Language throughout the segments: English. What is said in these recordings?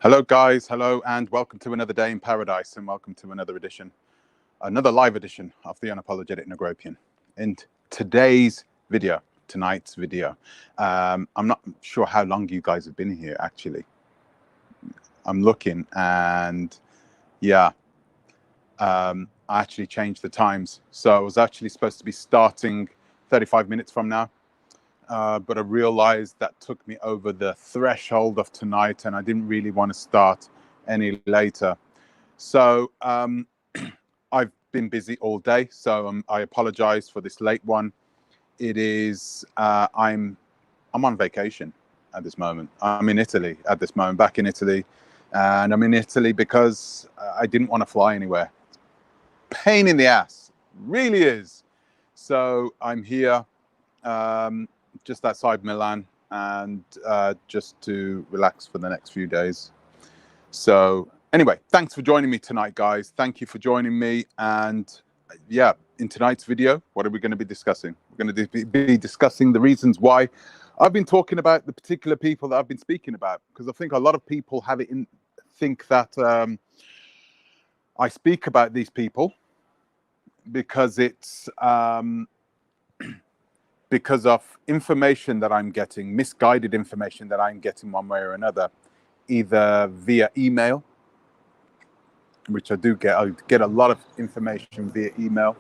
Hello, guys. Hello, and welcome to another day in paradise, and welcome to another live edition of the Unapologetic Negropian. In tonight's video, I'm not sure how long you guys have been here. Actually, I'm looking, and yeah, I actually changed the times, so I was actually supposed to be starting 35 minutes from now. But I realized that took me over the threshold of tonight, and I didn't really want to start any later. So I've been busy all day, so I apologize for this late one. It is I'm on vacation at this moment. I'm in Italy at this moment, back in Italy, and I'm in Italy because I didn't want to fly anywhere. Pain in the ass, really is. So I'm here. Just outside Milan, and just to relax for the next few days. So anyway, thanks for joining me tonight, guys. Thank you for joining me. And yeah, in tonight's video, what are we going to be discussing? We're going to be discussing the reasons why I've been talking about the particular people that I've been speaking about, because I think a lot of people think that I speak about these people because it's because of information that I'm getting, misguided information that I'm getting one way or another, either via email, which I do get. I get a lot of information via email,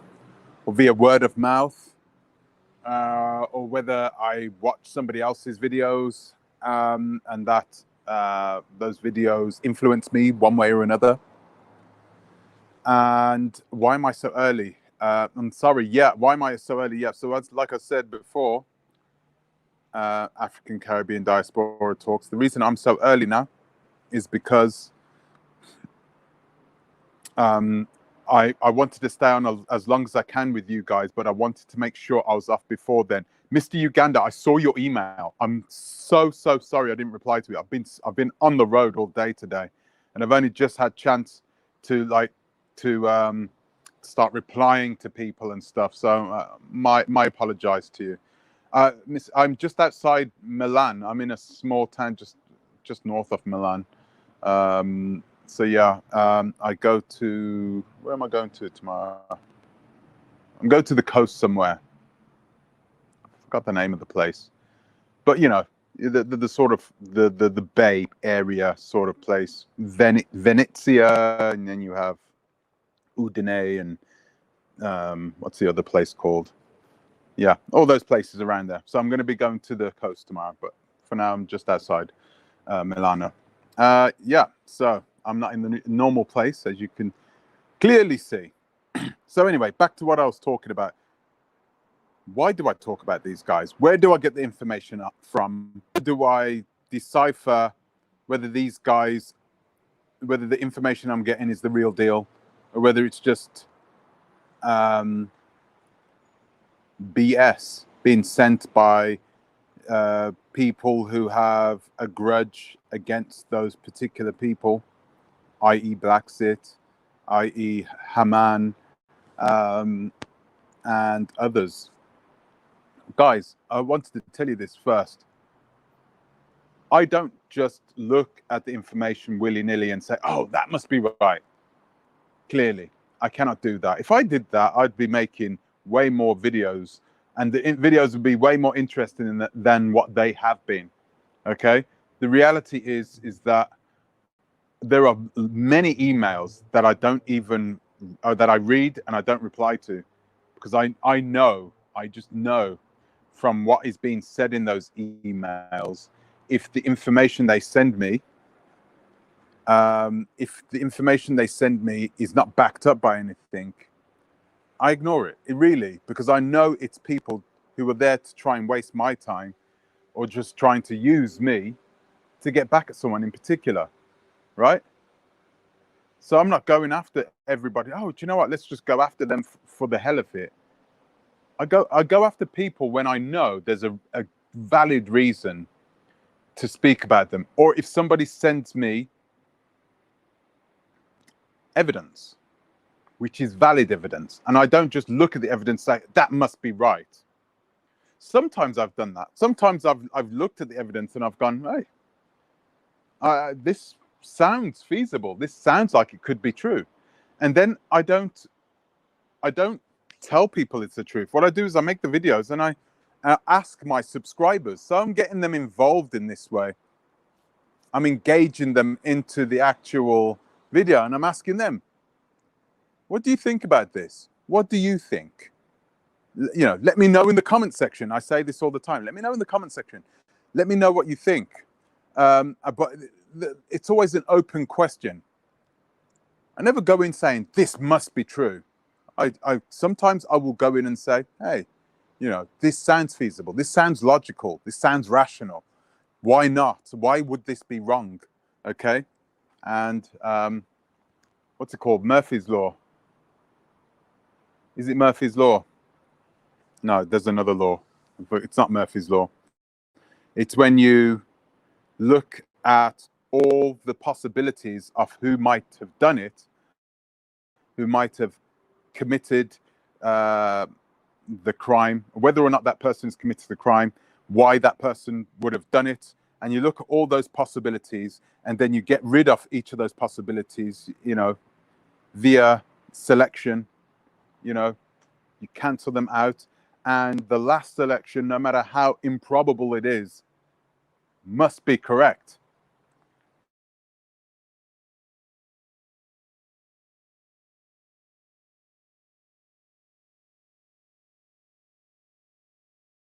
or via word of mouth, or whether I watch somebody else's videos, and that those videos influence me one way or another. And why am I so early? I'm sorry. Yeah, why am I so early? Yeah, so like I said before, African Caribbean Diaspora Talks. The reason I'm so early now is because I wanted to stay on as long as I can with you guys, but I wanted to make sure I was off before then. Mr. Uganda, I saw your email. I'm so sorry I didn't reply to it. I've been on the road all day today, and I've only just had chance to start replying to people and stuff. So my apologies to you. I'm just outside Milan. I'm in a small town just north of Milan. So yeah, I go to, where am I going to tomorrow? I'm going to the coast somewhere. I forgot the name of the place, but you know, the sort of the bay area sort of place. Venezia, and then you have Udine, and what's the other place called? Yeah, all those places around there. So I'm going to be going to the coast tomorrow, but for now I'm just outside Milano. Yeah, so I'm not in the normal place, as you can clearly see. So anyway, back to what I was talking about. Why do I talk about these guys? Where do I get the information up from? How do I decipher whether these guys, whether the information I'm getting is the real deal, or whether it's just BS being sent by people who have a grudge against those particular people, i.e. Blacksit, i.e. Haman, and others. Guys, I wanted to tell you this first. I don't just look at the information willy-nilly and say, oh, that must be right. Clearly, I cannot do that. If I did that, I'd be making way more videos, and the videos would be way more interesting than what they have been. Okay? The reality is that there are many emails that I don't even, that I read and I don't reply to, because I just know from what is being said in those emails, if the information they send me, is not backed up by anything, I ignore it. Really, because I know it's people who are there to try and waste my time, or just trying to use me to get back at someone in particular, right? So I'm not going after everybody. Oh, do you know what? Let's just go after them for the hell of it. I go after people when I know there's a valid reason to speak about them, or if somebody sends me evidence, which is valid evidence, and I don't just look at the evidence and say that must be right. Sometimes I've done that. Sometimes I've looked at the evidence and I've gone, hey, this sounds feasible. This sounds like it could be true. And then I don't tell people it's the truth. What I do is I make the videos and I ask my subscribers. So I'm getting them involved in this way. I'm engaging them into the actual video and I'm asking them, what do you think about this? What do you think? You know, let me know in the comment section. I say this all the time. Let me know in the comment section. Let me know what you think. But it's always an open question. I never go in saying this must be true. I sometimes I will go in and say, hey, you know, this sounds feasible. This sounds logical. This sounds rational. Why not? Why would this be wrong? Okay. And what's it called? Murphy's Law. Is it Murphy's Law? No, there's another law, but it's not Murphy's Law. It's when you look at all the possibilities of who might have done it, who might have committed the crime, whether or not that person's committed the crime, why that person would have done it, and you look at all those possibilities, and then you get rid of each of those possibilities, you know, via selection, you know, you cancel them out, and the last selection, no matter how improbable it is, must be correct.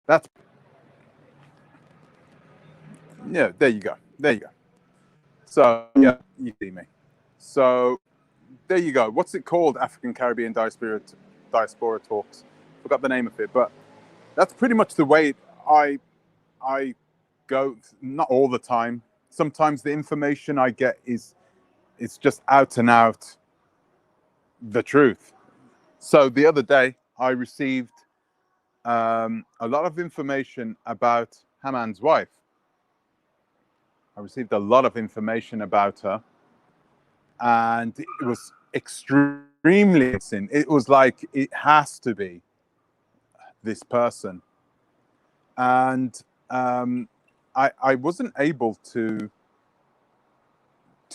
That's, yeah, there you go. There you go. So, yeah, you see me. So, there you go. What's it called? African Caribbean Diaspora Talks. Forgot the name of it, but that's pretty much the way I go. Not all the time. Sometimes the information I get is just out and out the truth. So the other day I received a lot of information about Haman's wife. I received a lot of information about her, and it was extremely interesting. It was like, it has to be this person. And I wasn't able to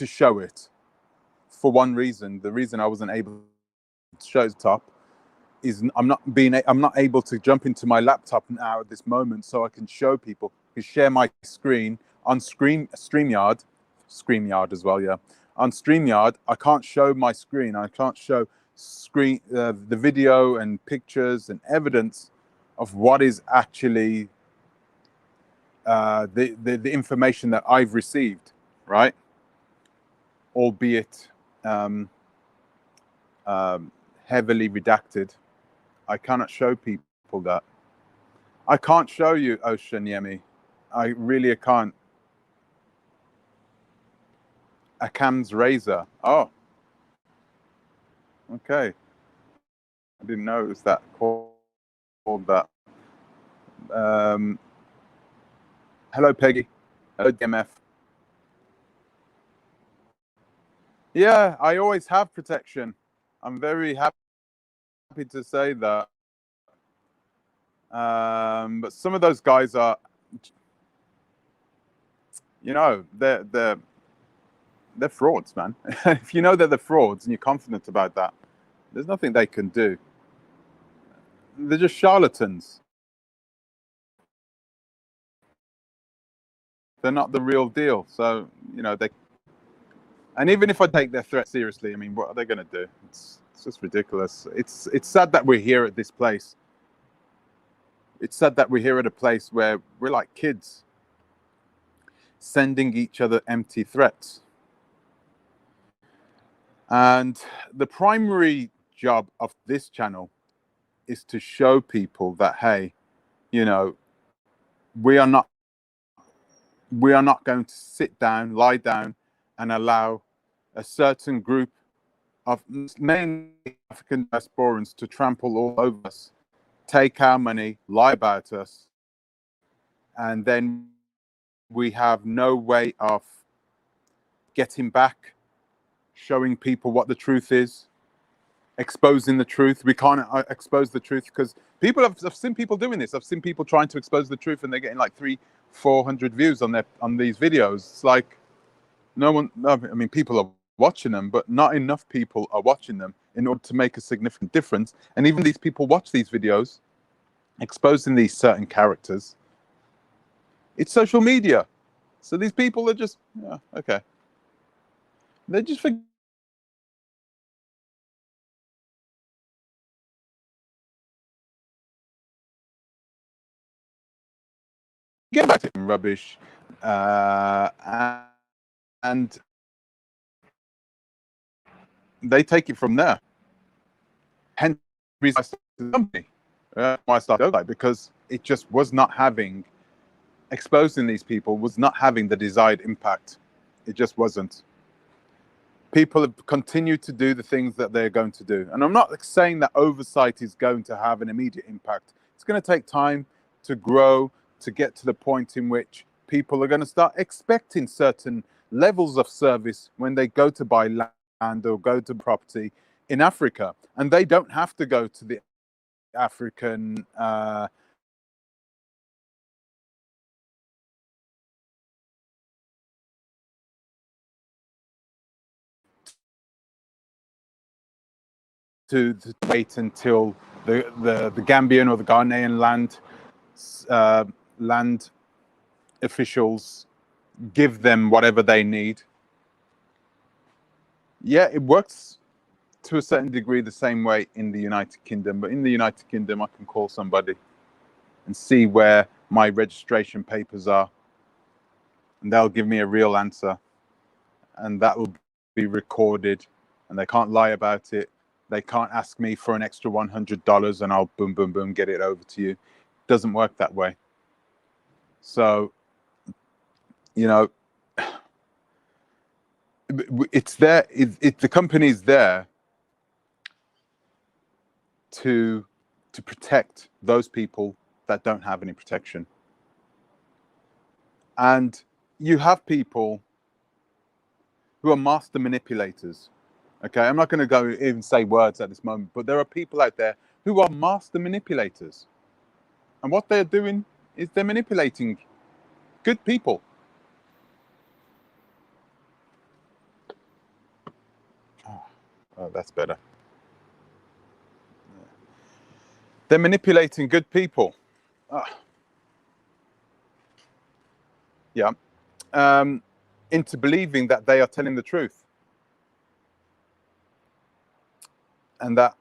show it for one reason. The reason I wasn't able to show it up is I'm not able to jump into my laptop now at this moment so I can show people, to share my screen on StreamYard as well. Yeah, on StreamYard I can't show my screen. I can't show the video and pictures and evidence of what is actually the information that I've received, right? Albeit heavily redacted. I cannot show people that. I can't show you Ocean Yemi. I really can't. Akam's razor. Oh, okay. I didn't know it was that called that. Hello, Peggy. Hello, DMF. Yeah, I always have protection. I'm very happy to say that. But some of those guys are, you know, they're frauds, man. If you know that they're frauds and you're confident about that, there's nothing they can do. They're just charlatans. They're not the real deal. So, you know, and even if I take their threat seriously, I mean, what are they going to do? It's just ridiculous. It's sad that we're here at this place. It's sad that we're here at a place where we're like kids, sending each other empty threats. And the primary job of this channel is to show people that, hey, you know, we are not going to sit down, lie down, and allow a certain group of mainly African diasporans to trample all over us, take our money, lie about us, and then we have no way of getting back, showing people what the truth is, exposing the truth. We can't expose the truth because I've seen people doing this. I've seen people trying to expose the truth and they're getting like 300-400 views on these videos. It's like, No one, no, I mean, people are watching them, but not enough people are watching them in order to make a significant difference. And even these people watch these videos exposing these certain characters. It's social media. So these people are just, yeah, okay. They just forget about it rubbish. And they take it from there. Hence the reason I started the company. Why I started Oversight, because it just was not having, exposing these people was not having the desired impact. It just wasn't. People have continued to do the things that they're going to do. And I'm not saying that Oversight is going to have an immediate impact. It's going to take time to grow, to get to the point in which people are going to start expecting certain levels of service when they go to buy land or go to property in Africa. And they don't have to go to the African to wait until the Gambian or the Ghanaian land officials give them whatever they need. Yeah, it works to a certain degree the same way in the United Kingdom, but in the United Kingdom I can call somebody and see where my registration papers are, and they'll give me a real answer, and that will be recorded, and they can't lie about it. They can't ask me for an extra $100 and I'll boom, boom, boom, get it over to you. It doesn't work that way. So, you know, it's there. The company's there to protect those people that don't have any protection. And you have people who are master manipulators. Okay, I'm not going to go even say words at this moment, but there are people out there who are master manipulators. And what they're doing is they're manipulating good people. Oh, that's better. They're manipulating good people. Yeah. Into believing that they are telling the truth. And that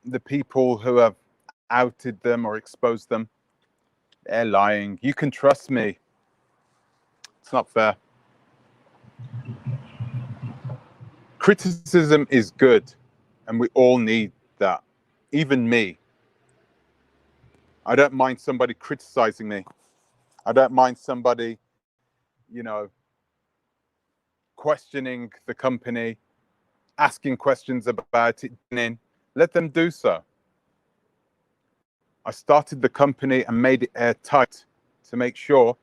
the people who have outed them or exposed them, they're lying. You can trust me. It's not fair. Criticism is good, and we all need that. Even me. I don't mind somebody criticizing me. I don't mind somebody, you know, questioning the company, asking questions about it. Let them do so. I started the company and made it airtight to make sure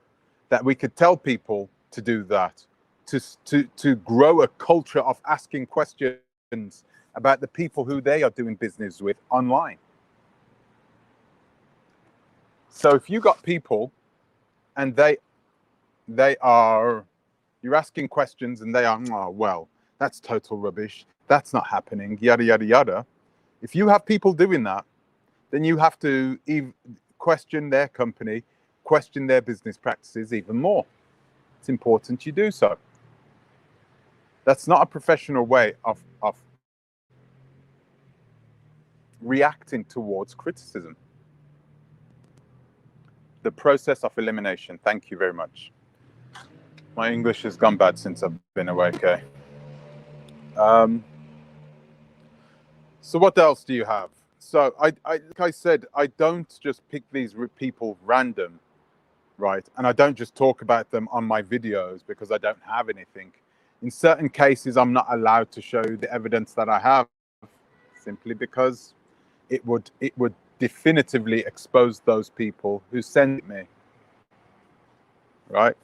that we could tell people to do that, to grow a culture of asking questions about the people who they are doing business with online. So if you got people and you're asking questions and they are, oh, well, that's total rubbish, that's not happening, yada, yada, yada. If you have people doing that, then you have to question their company, question their business practices even more. It's important you do so. That's not a professional way of reacting towards criticism. The process of elimination. Thank you very much. My English has gone bad since I've been away. Okay. So what else do you have? So like I said, I don't just pick these people random, right? And I don't just talk about them on my videos because I don't have anything. In certain cases, I'm not allowed to show the evidence that I have, simply because it would definitively expose those people who send it me. Right?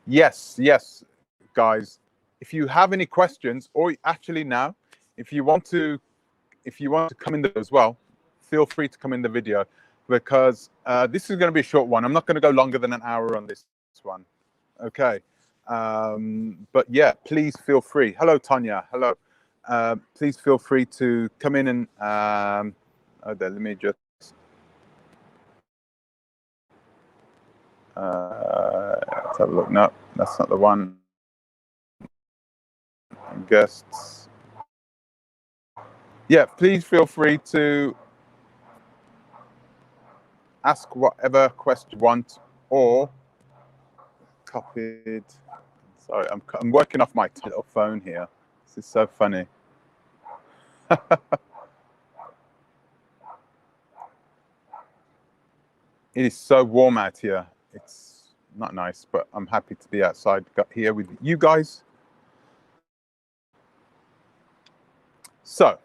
Yes, guys. If you have any questions, or actually now, if you want to come in there as well, feel free to come in the video, because this is going to be a short one. I'm not going to go longer than an hour on this one. Okay. But yeah, please feel free. Hello, Tanya. Hello. Please feel free to come in and let me just let's have a look. No, that's not the one. Guests. Yeah, please feel free to ask whatever question you want, or copied. Sorry, I'm working off my little phone here. This is so funny. It is so warm out here. It's not nice, but I'm happy to be outside here with you guys. So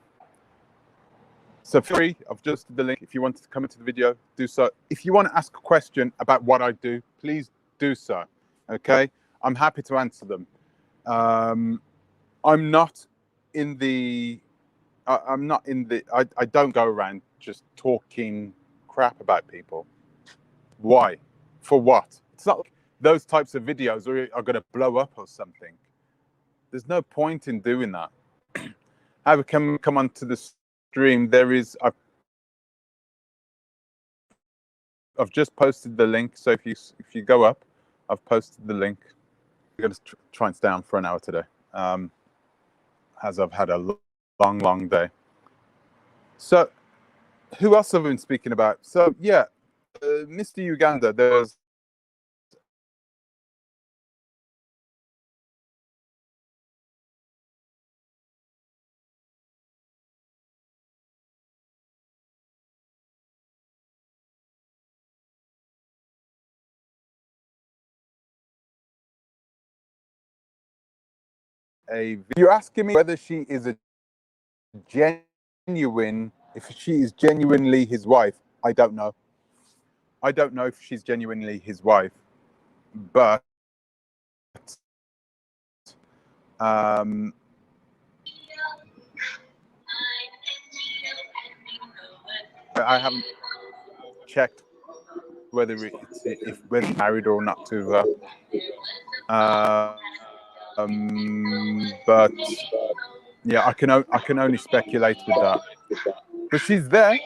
feel free. I've just the link. If you want to come into the video, do so. If you want to ask a question about what I do, please do so. Okay, I'm happy to answer them. I'm not in the. I don't go around just talking crap about people. Why? For what? It's not like those types of videos are going to blow up or something. There's no point in doing that. How we can come onto the stream? There is. I've just posted the link. So if you go up, I've posted the link. I'm going to try and stay on for an hour today, as I've had a long day. So who else have we been speaking about? So yeah, Mr. Uganda, there's you're asking me whether she is a genuine, if she is genuinely his wife. I don't know. I don't know if she's genuinely his wife, but I haven't checked whether whether he's married or not to her. But yeah, I can only speculate with that. But she's there,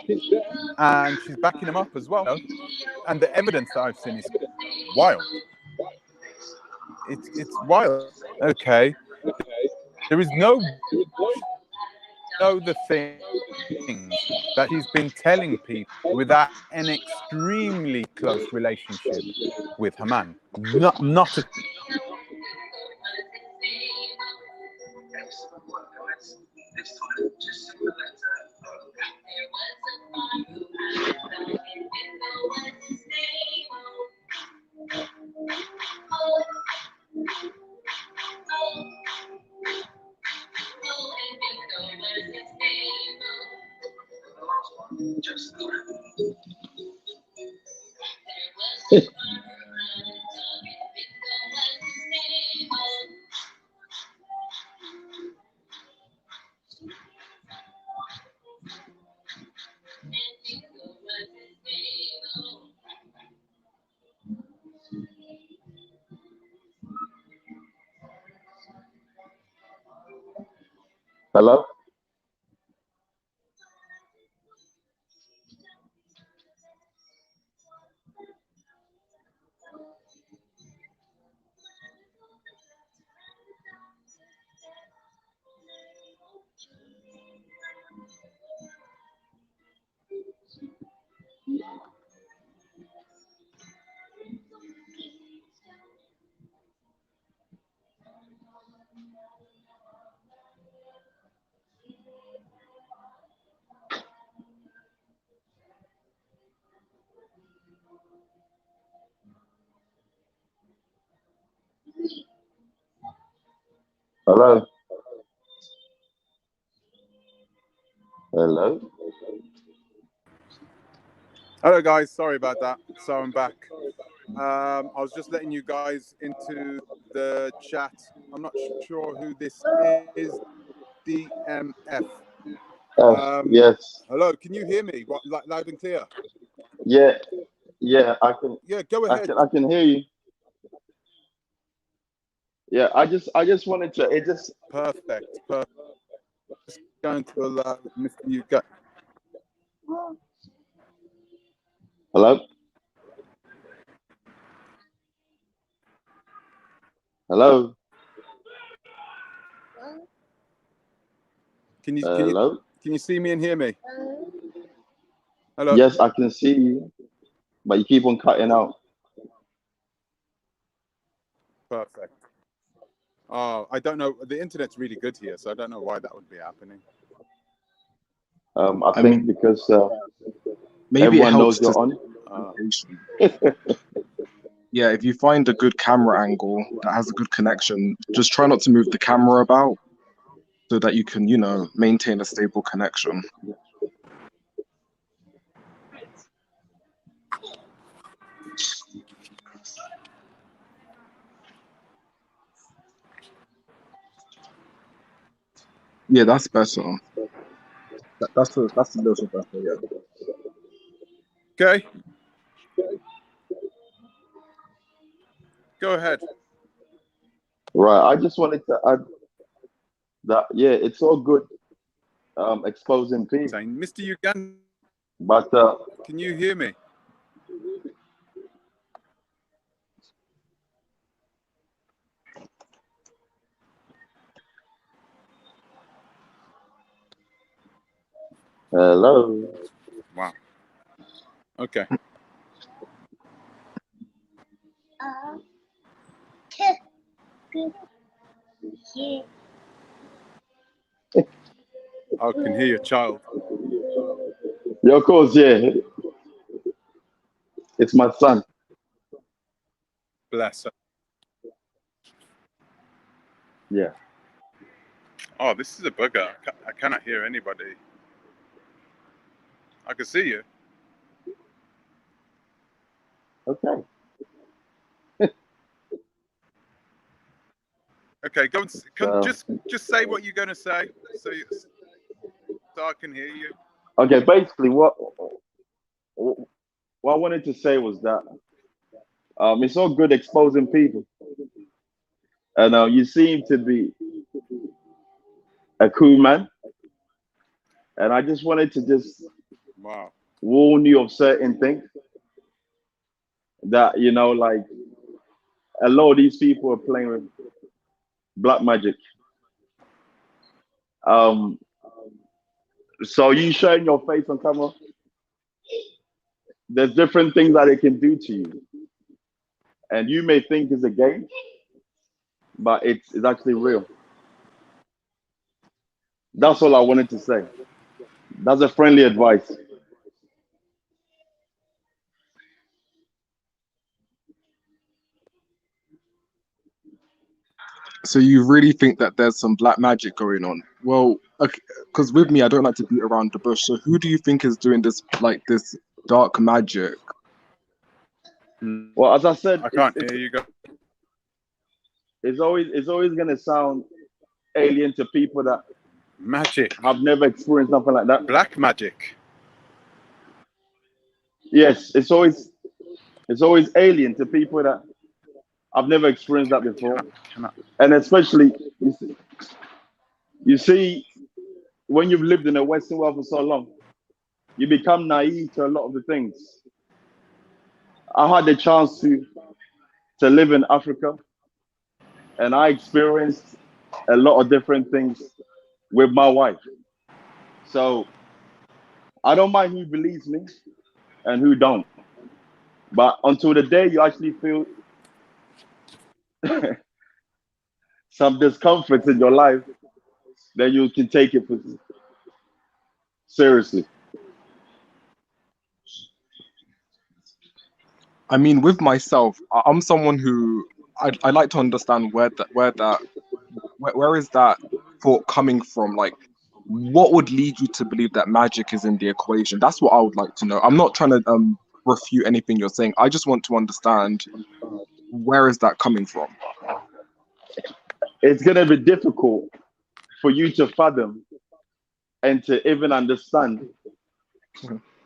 and she's backing him up as well. And the evidence that I've seen is wild. It's wild. Okay, there is no the things that she's been telling people without an extremely close relationship with Haman. Not a Hello? Hello? Hello? Hello guys, sorry about that. So I'm back. I was just letting you guys into the chat. I'm not sure who this is. DMF. Yes. Hello, can you hear me? Loud and clear? Yeah, I can. Yeah, go ahead. I can hear you. Yeah, I just wanted to. It just Perfect. Perfect. Just going to allow Mr. You got. hello, hello, Can you hello. can you see me and hear me? Hello. Yes, I can see you, but you keep on cutting out. Perfect. Oh, I don't know. The internet's really good here, so I don't know why that would be happening. I think mean, because maybe it everyone helps knows to you're on. communication. Yeah, if you find a good camera angle that has a good connection, just try not to move the camera about so that you can, maintain a stable connection. Yeah, that's better. That's a little better, yeah. Okay. Go ahead. Right. I just wanted to add that. Yeah, it's all good exposing people, Saying, Mr. Uganda, but can you hear me? hello. Wow. Okay. I can hear your child. Yeah, of course. Yeah, it's my son. Bless her. Yeah. Oh, this is a bugger. I cannot hear anybody. I can see you. Okay. Okay, go and So just say what you're going to say, so I can hear you. okay. Basically, what I wanted to say was that it's all good exposing people, and you seem to be a cool man, and I just wanted to just Wow. warn you of certain things that like a lot of these people are playing with black magic. Um, so you showing your face on camera, there's different things that it can do to you, and you may think it's a game, but it's actually real. That's all I wanted to say. That's a friendly advice. So you really think that there's some black magic going on? Well, because with me, I don't like to beat around the bush. So who do you think is doing this dark magic? Well, as I said, I can't hear you. it's always gonna sound alien to people that Magic. have never experienced something like that. Black magic. Yes, it's always alien to people that have never experienced that before, and especially you see when you've lived in the Western world for so long, you become naive to a lot of the things. I had the chance to live in Africa, and I experienced a lot of different things with my wife. So I don't mind who believes me and who don't. But until the day you actually feel some discomfort in your life, then you can take it seriously. I mean, with myself, I'm someone who I like to understand where is that thought coming from? Like, what would lead you to believe that magic is in the equation? That's what I would like to know. I'm not trying to refute anything you're saying. I just want to understand where is that coming from? It's going to be difficult for you to fathom and to even understand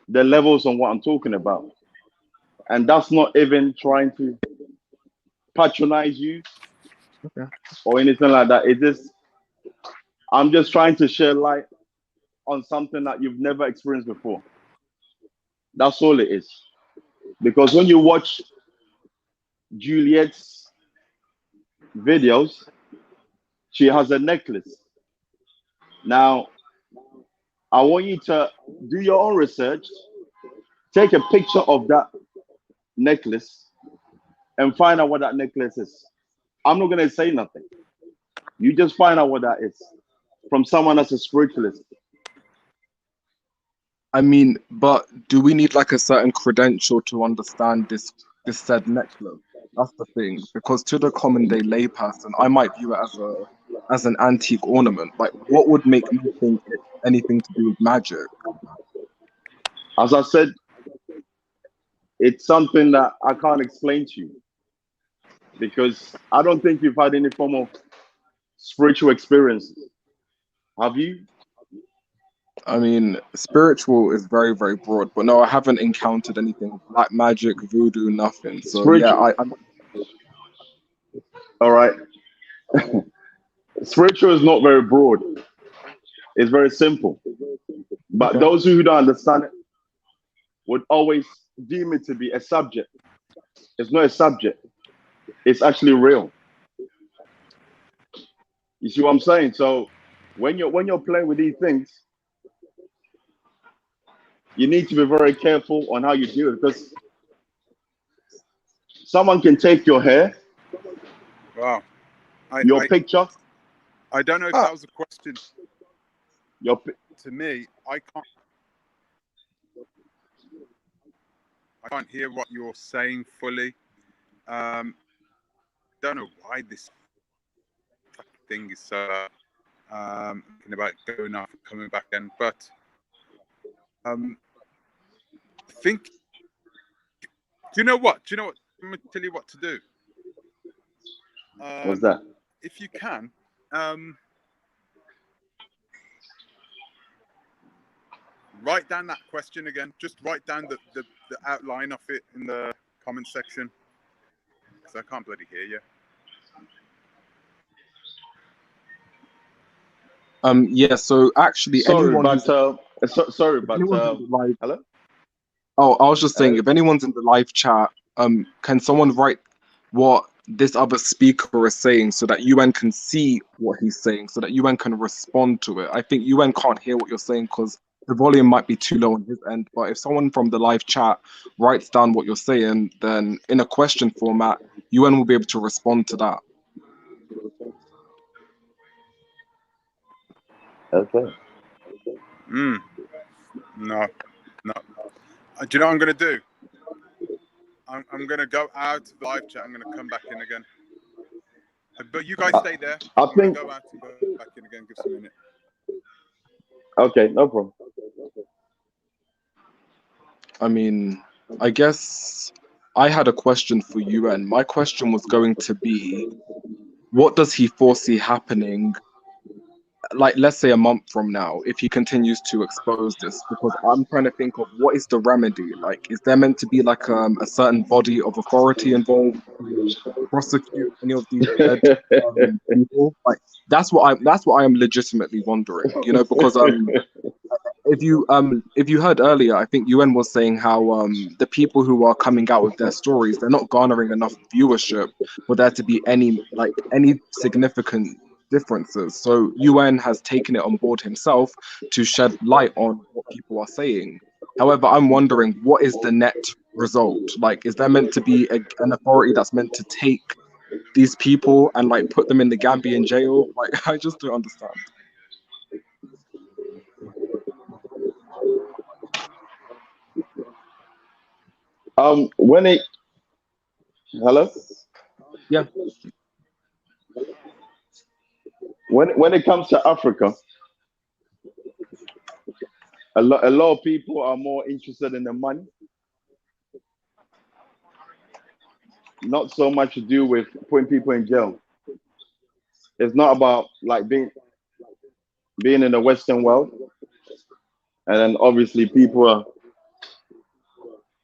the levels on what I'm talking about. And that's not even trying to patronize you Okay. or anything like that. I'm just trying to share light on something that you've never experienced before. That's all it is. Because when you watch Juliet's videos, she has a necklace. Now, I want you to do your own research, take a picture of that necklace, and find out what that necklace is. I'm not going to say nothing. You just find out what that is from someone that's a spiritualist. I mean, but do we need like a certain credential to understand this said necklace? That's the thing. Because to the common day layperson, I might view it as an antique ornament. Like, what would make me think it's anything to do with magic? As I said, it's something that I can't explain to you because I don't think you've had any form of spiritual experience. Have you? I mean, spiritual is very, very broad, but no, I haven't encountered anything like magic, voodoo, nothing. So yeah, Spiritual. I'm All right. Spiritual is not very broad. It's very simple. But okay. those who don't understand it would always deem it to be a subject. It's not a subject. It's actually real. You see what I'm saying? So when you're playing with these things, you need to be very careful on how you do it because someone can take your hair, Wow. your picture, I don't know if that was a question your to me. I can't hear what you're saying fully. Don't know why this thing is so thinking about going off and coming back in, but I think. Do you know what? I'm gonna tell you what to do. what's that? If you can, write down that question again. Just write down the outline of it in the comment section, because I can't bloody hear you. Yeah, so actually Sorry, anyone but hello? hello? Oh, I was just saying, if anyone's in the live chat, can someone write what this other speaker is saying so that UN can see what he's saying, so that UN can respond to it? I think UN can't hear what you're saying because the volume might be too low on his end. But if someone from the live chat writes down what you're saying, then in a question format, UN will be able to respond to that. Okay. No. Do you know what I'm gonna do? I'm gonna go out of the live chat. I'm gonna come back in again. But you guys stay there. I'm gonna go out and go back in again. Give us a minute. Okay, no problem. I mean, I guess I had a question for UN. My question was going to be, what does he foresee happening, like, let's say a month from now, if he continues to expose this? Because I'm trying to think of what is the remedy. Like, is there meant to be like a certain body of authority involved to prosecute any of these dead people? Like, that's what I am legitimately wondering. You know, because if you heard earlier, I think UN was saying how the people who are coming out with their stories, they're not garnering enough viewership for there to be any significant differences. So UN has taken it on board himself to shed light on what people are saying. However, I'm wondering, what is the net result? Like, is there meant to be an authority that's meant to take these people and like put them in the Gambian jail? Like, I just don't understand. When it hello? Yeah. When it comes to Africa, a lot of people are more interested in the money, not so much to do with putting people in jail. It's not about like being in the Western world, and then obviously people are,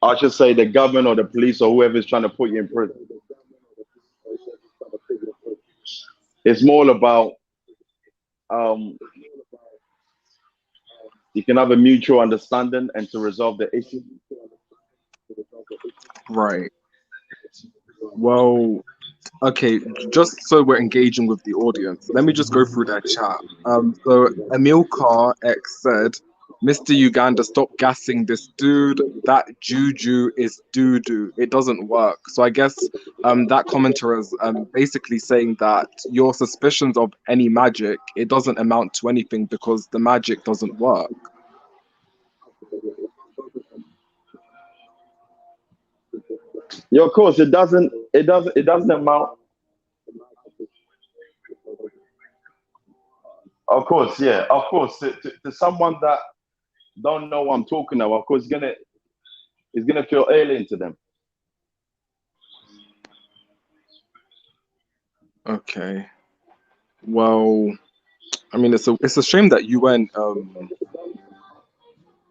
I should say, the government or the police or whoever is trying to put you in prison. It's more about you can have a mutual understanding and to resolve the issue. Right. Well, okay, just so we're engaging with the audience, let me just go through their chat. So Emil Carr X said, Mr. Uganda, stop gassing this dude. That juju is doo-doo. It doesn't work. So I guess that commenter is basically saying that your suspicions of any magic, it doesn't amount to anything because the magic doesn't work. Yeah, of course, it doesn't amount. Of course, yeah, of course. To someone that don't know what I'm talking about, of course, it's gonna feel alien to them. Okay. Well, I mean, it's a shame that you went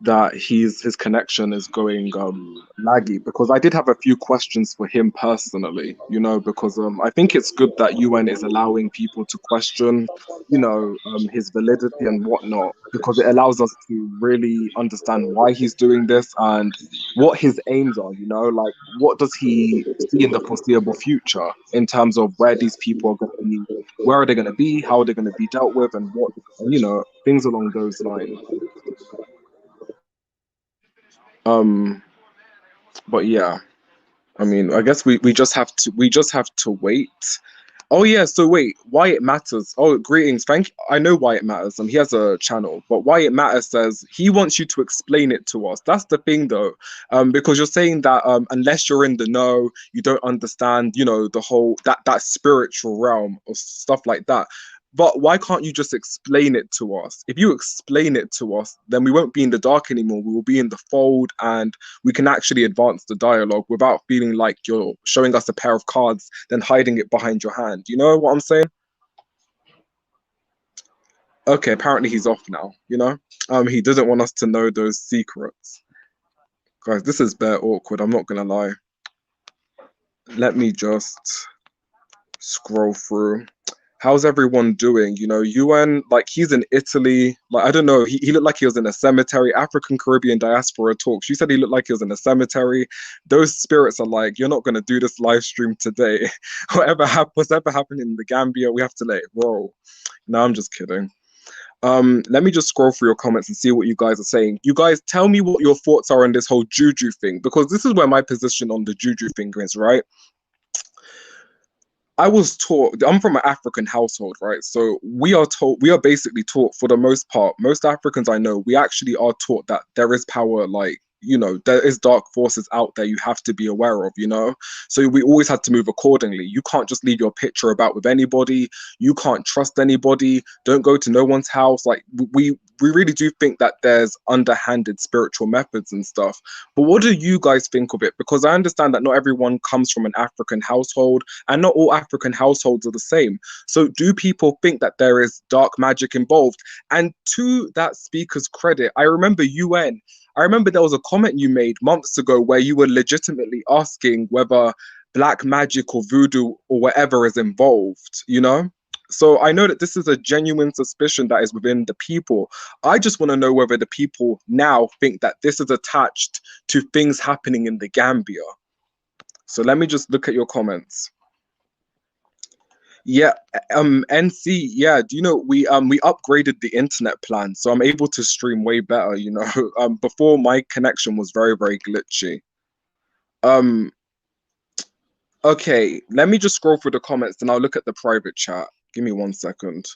that his connection is going laggy, because I did have a few questions for him personally, you know, because I think it's good that UN is allowing people to question, you know, his validity and whatnot, because it allows us to really understand why he's doing this and what his aims are, you know, like what does he see in the foreseeable future in terms of where these people are going to be, where are they going to be, how are they going to be dealt with, and what, and, you know, things along those lines. Um, but yeah, I mean, I guess we just have to wait. Oh yeah, so wait, why it matters. Oh, greetings. I know why it matters. He has a channel, but why it matters says he wants you to explain it to us. That's the thing though. Because you're saying that unless you're in the know, you don't understand, you know, the whole that spiritual realm or stuff like that. But why can't you just explain it to us? If you explain it to us, then we won't be in the dark anymore. We will be in the fold, and we can actually advance the dialogue without feeling like you're showing us a pair of cards, then hiding it behind your hand. You know what I'm saying? Okay, apparently he's off now, you know? He doesn't want us to know those secrets. Guys, this is bare awkward, I'm not gonna lie. Let me just scroll through. How's everyone doing? You know, UN, like he's in Italy. Like, I don't know, he looked like he was in a cemetery. African Caribbean diaspora talks. She said he looked like he was in a cemetery. Those spirits are like, you're not gonna do this live stream today. Whatever happened in the Gambia, we have to let it roll. No, I'm just kidding. Let me just scroll through your comments and see what you guys are saying. You guys tell me what your thoughts are on this whole juju thing, because this is where my position on the juju thing is, right? I was taught, I'm from an African household, right? So we are basically taught, for the most part, most Africans I know, we actually are taught that there is power, like, you know, there is dark forces out there you have to be aware of, you know? So we always had to move accordingly. You can't just leave your picture about with anybody. You can't trust anybody. Don't go to no one's house. Like, we really do think that there's underhanded spiritual methods and stuff. But what do you guys think of it? Because I understand that not everyone comes from an African household, and not all African households are the same. So do people think that there is dark magic involved? And to that speaker's credit, I remember there was a comment you made months ago where you were legitimately asking whether black magic or voodoo or whatever is involved, you know? So I know that this is a genuine suspicion that is within the people. I just want to know whether the people now think that this is attached to things happening in the Gambia. So let me just look at your comments. Yeah, NC, yeah, do you know we upgraded the internet plan, so I'm able to stream way better, you know. Before my connection was very, very glitchy. Um, okay, let me just scroll through the comments, then I'll look at the private chat. Give me 1 second.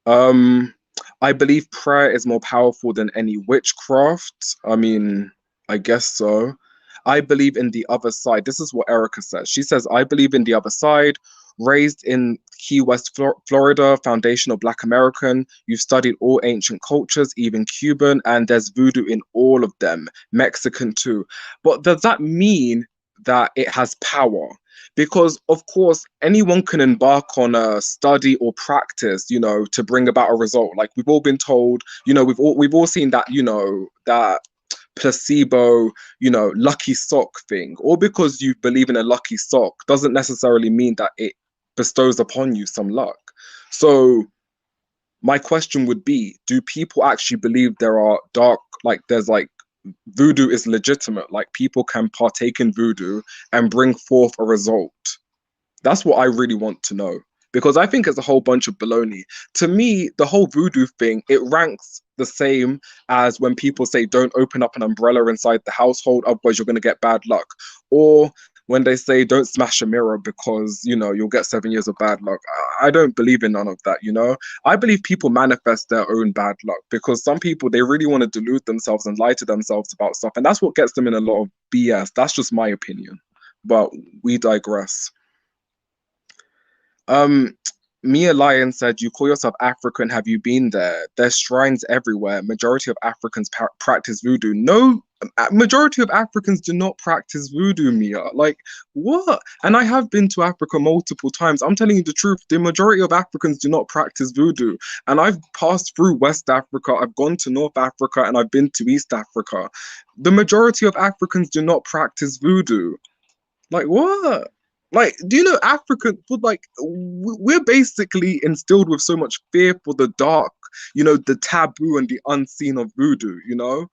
Um, I believe prayer is more powerful than any witchcraft. I mean, I guess so. I believe in the other side. This is what Erica says. She says, I believe in the other side. Raised in Key West, Florida, foundational Black American. You've studied all ancient cultures, even Cuban, and there's voodoo in all of them, Mexican too. But does that mean that it has power? Because of course anyone can embark on a study or practice, you know, to bring about a result. Like we've all been told, you know, we've all seen that, you know, that placebo, you know, lucky sock thing. Or because you believe in a lucky sock doesn't necessarily mean that it bestows upon you some luck. So my question would be, do people actually believe there are dark, like there's like voodoo is legitimate, like people can partake in voodoo and bring forth a result? That's what I really want to know, because I think it's a whole bunch of baloney. To me, the whole voodoo thing, it ranks the same as when people say don't open up an umbrella inside the household, otherwise you're going to get bad luck. Or when they say don't smash a mirror because, you know, you'll get 7 years of bad luck. I don't believe in none of that, you know? I believe people manifest their own bad luck, because some people, they really want to delude themselves and lie to themselves about stuff. And that's what gets them in a lot of BS. That's just my opinion. But we digress. Mia Lyon said, you call yourself African, have you been there? There's shrines everywhere. Majority of Africans practice voodoo. No, majority of Africans do not practice voodoo, Mia. Like, what? And I have been to Africa multiple times. I'm telling you the truth. The majority of Africans do not practice voodoo. And I've passed through West Africa, I've gone to North Africa, and I've been to East Africa. The majority of Africans do not practice voodoo. Like, what? Like, do you know African, like, we're basically instilled with so much fear for the dark, you know, the taboo and the unseen of voodoo, you know?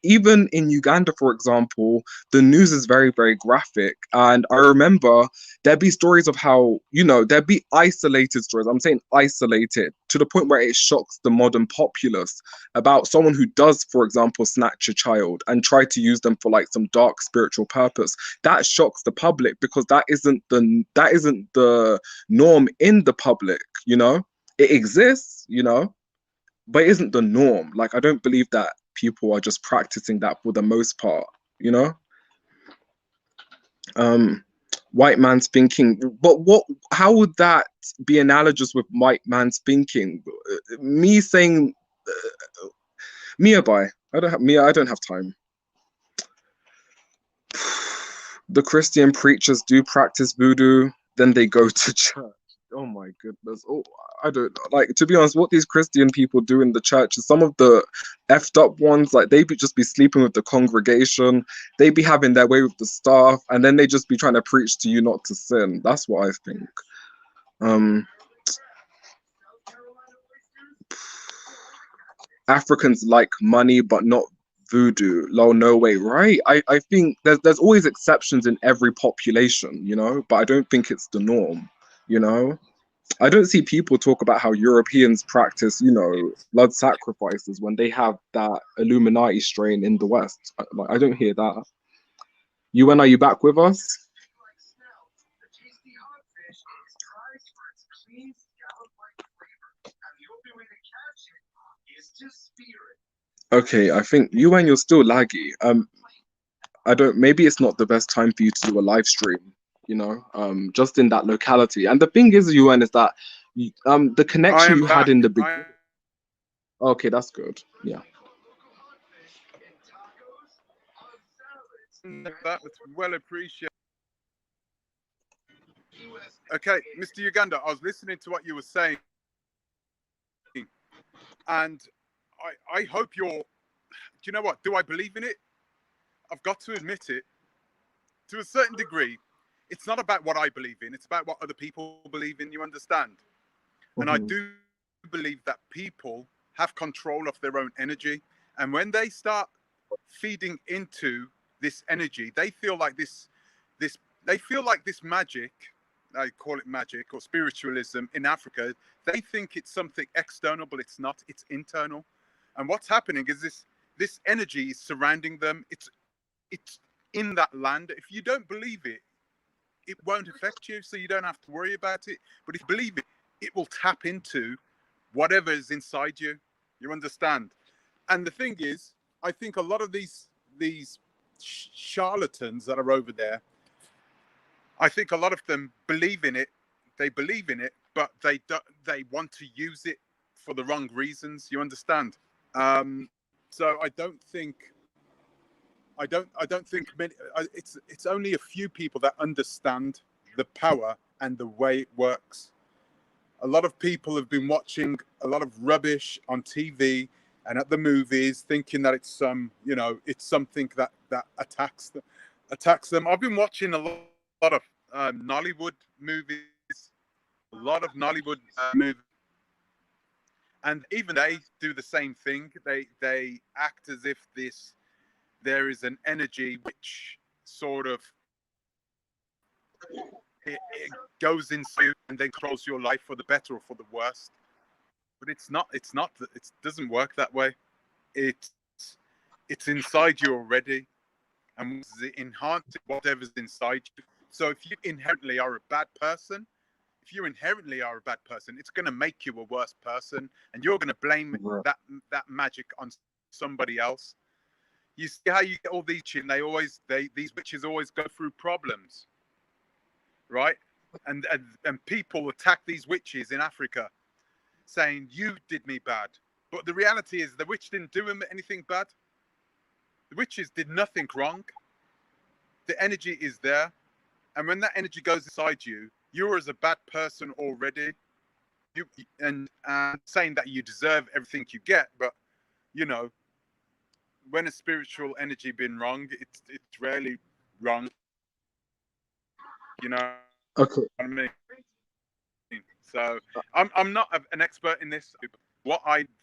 Even in Uganda, for example, the news is very, very graphic. And I remember there'd be stories of how, you know, there'd be isolated stories. I'm saying isolated to the point where it shocks the modern populace, about someone who does, for example, snatch a child and try to use them for like some dark spiritual purpose. That shocks the public, because that isn't the norm in the public, you know? It exists, you know, but it isn't the norm. Like, I don't believe that people are just practicing that for the most part, you know? White man's thinking, but how would that be analogous with white man's thinking? Me saying, Mia, I don't have time. The Christian preachers do practice voodoo, then they go to church. Oh my goodness. Oh, I don't know. Like, to be honest, what these Christian people do in the church is some of the effed up ones. Like, they be just be sleeping with the congregation, they be having their way with the staff, and then they just be trying to preach to you not to sin. That's what I think. Africans like money, but not voodoo. Lol, no way, right? I think there's always exceptions in every population, you know, but I don't think it's the norm, you know? I don't see people talk about how Europeans practice, you know, blood sacrifices when they have that Illuminati strain in the West. I don't hear that. UN, are you back with us? Okay, I think UN, you're still laggy. Maybe it's not the best time for you to do a live stream, you know, just in that locality. And the thing is, UN, is that the connection you had in the beginning. Okay, that's good. Yeah. That was well appreciated. Okay, Mr. Uganda, I was listening to what you were saying, and I hope you're. Do you know what? Do I believe in it? I've got to admit it. To a certain degree, it's not about what I believe in. It's about what other people believe in. You understand? Mm-hmm. And I do believe that people have control of their own energy, and when they start feeding into this energy, they feel like this magic. I call it magic or spiritualism in Africa. They think it's something external, but it's not. It's internal. And what's happening is this energy is surrounding them. It's in that land. If you don't believe it, it won't affect you, so you don't have to worry about it. But if you believe it, it will tap into whatever is inside you. You understand? And the thing is, I think a lot of these charlatans that are over there, I think a lot of them believe in it. They believe in it, but they want to use it for the wrong reasons. You understand? So I don't think many. It's only a few people that understand the power and the way it works. A lot of people have been watching a lot of rubbish on TV and at the movies, thinking that it's it's something that attacks them. I've been watching a lot of Nollywood movies lot of Nollywood movies, and even they do the same thing. They act as if there is an energy which sort of it goes into and then controls your life for the better or for the worse. But it's not. It doesn't work that way. It's inside you already, and it enhances whatever's inside you. So if you inherently are a bad person, it's going to make you a worse person, and you're going to blame that magic on somebody else. You see how you get all these witches, these witches always go through problems, right? And people attack these witches in Africa, saying you did me bad. But the reality is the witch didn't do him anything bad. The witches did nothing wrong. The energy is there. And when that energy goes inside you, you're as a bad person already. And saying that you deserve everything you get, but you know, when a spiritual energy been wrong, it's rarely wrong. You know Okay. what I mean? So I'm not an expert in this.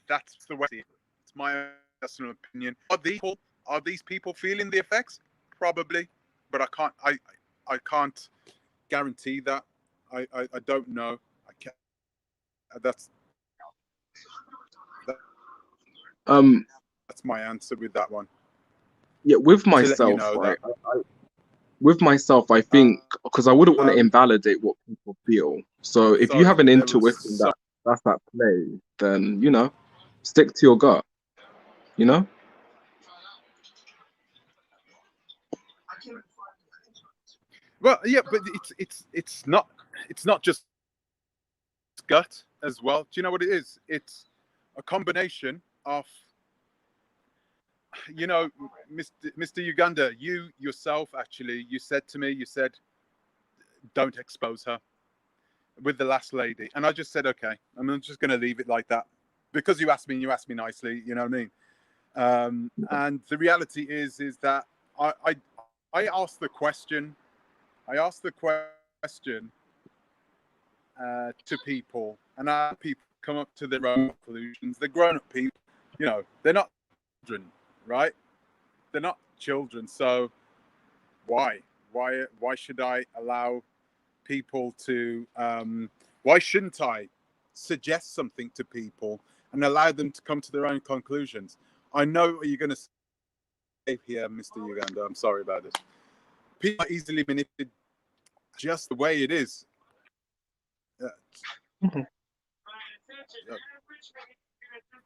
That's the way it's my personal opinion. Are these people feeling the effects? Probably, but I can't guarantee that. I don't know. I can't. That's my answer with that one. Yeah, with myself, to let you know right? that. With myself, I think because I wouldn't want to invalidate what people feel. So if you have an intuition that's at play, then stick to your gut. Well, yeah, but it's not just gut as well. Do you know what it is? It's a combination of, Mr. Uganda, you yourself, actually, you said to me, don't expose her with the last lady. And I just said, okay, I'm just going to leave it like that. Because you asked me nicely, you know what I mean? And the reality is that I asked the question. To people, and people come up to their own conclusions. They're grown-up people, they're not children, right? They're not children. So why should I allow people to? Why shouldn't I suggest something to people and allow them to come to their own conclusions? I know what you're going to say here, Mr. Uganda. I'm sorry about this. People are easily manipulated, just the way it is.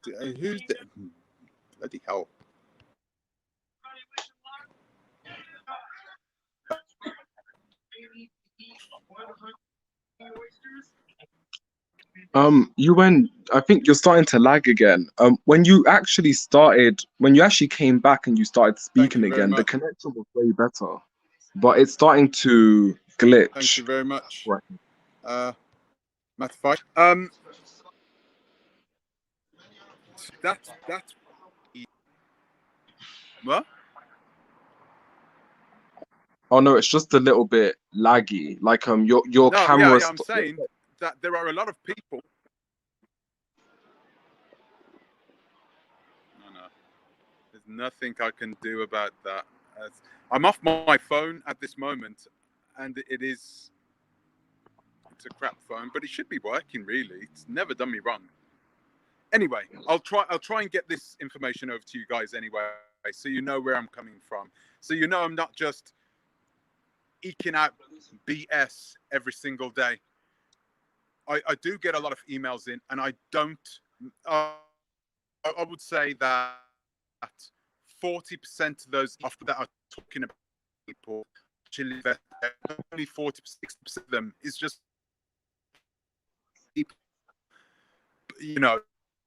Who's the bloody hell? I think you're starting to lag again. When you actually came back and you started speaking again, the connection was way better. But it's starting to glitch. Thank you very much. Right. Matt, that's what? Oh no, it's just a little bit laggy. Like your camera. Yeah, I'm saying that there are a lot of people. No, there's nothing I can do about that. I'm off my phone at this moment, and it's a crap phone, but it should be working. Really, it's never done me wrong. Anyway, I'll try and get this information over to you guys anyway, so you know where I'm coming from. So I'm not just eking out BS every single day. I do get a lot of emails in, and I don't. I would say that 40% of those that are talking about people actually only 40%, 60% of them is just people,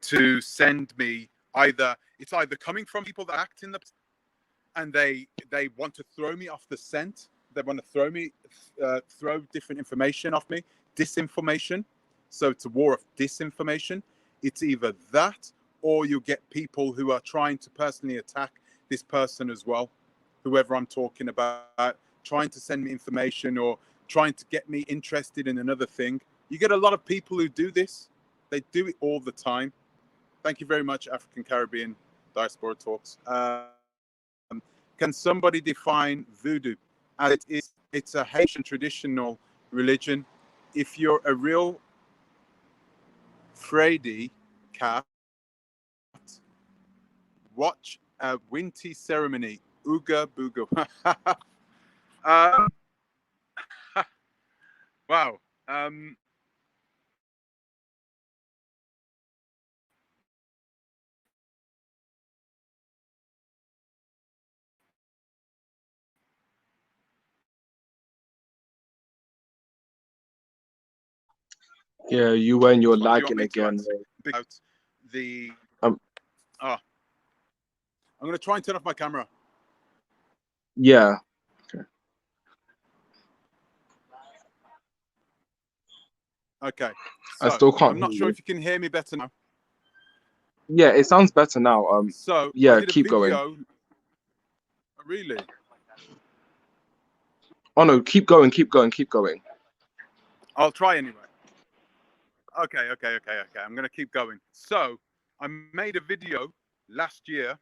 to send me it's either coming from people that act in and they want to throw me off the scent. They want to throw different information off me, disinformation. So it's a war of disinformation. It's either that, or you get people who are trying to personally attack this person as well, whoever I'm talking about, trying to send me information or trying to get me interested in another thing. You get a lot of people who do this. They do it all the time. Thank you very much, African Caribbean Diaspora Talks. Can somebody define voodoo? As it's a Haitian traditional religion. If you're a real Frady cat, watch a Winty ceremony. Ooga booga. Wow. Yeah, you and you're What do you want lagging me to again. answer? About the Um, I'm going to try and turn off my camera. yeah. Okay. Okay. I So still can't I'm hear not sure you. if you can hear me better now. Yeah, it sounds better now. So I Yeah, did a keep going. video. Really? Oh no, keep going, keep going, keep going. I'll try anyway. Okay. I'm going to keep going. So I made a video last year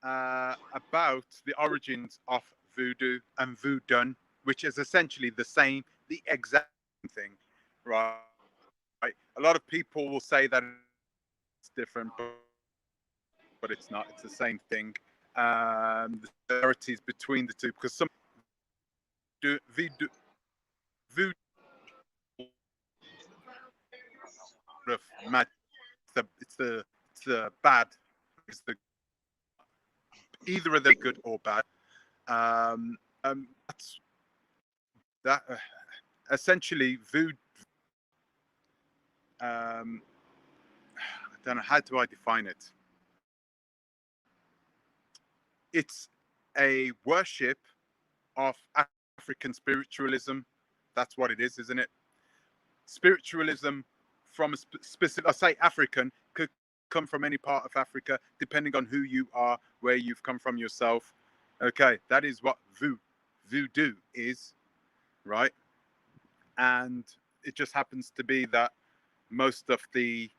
about the origins of voodoo and voodoo, which is essentially the exact thing, right? A lot of people will say that it's different, but it's not. It's the same thing. The similarities between the two, because some voodoo of magic, it's the bad, it's the either of them good or bad. That's that. Essentially, voodoo. I don't know, how do I define it. It's a worship of African spiritualism. That's what it is, isn't it? Spiritualism from a specific, I say African, could come from any part of Africa, depending on who you are, where you've come from yourself. Okay, that is what voodoo is, right? And it just happens to be that most of the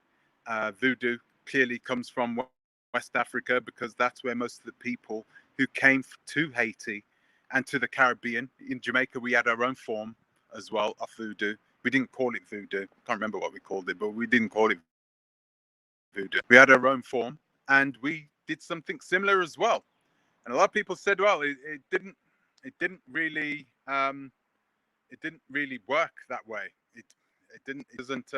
voodoo clearly comes from West Africa, because that's where most of the people who came to Haiti and to the Caribbean. In Jamaica, we had our own form as well of voodoo. We didn't call it voodoo. I can't remember what we called it, but we didn't call it voodoo. We had our own form, and we did something similar as well. And a lot of people said, well, it didn't really work that way. It doesn't.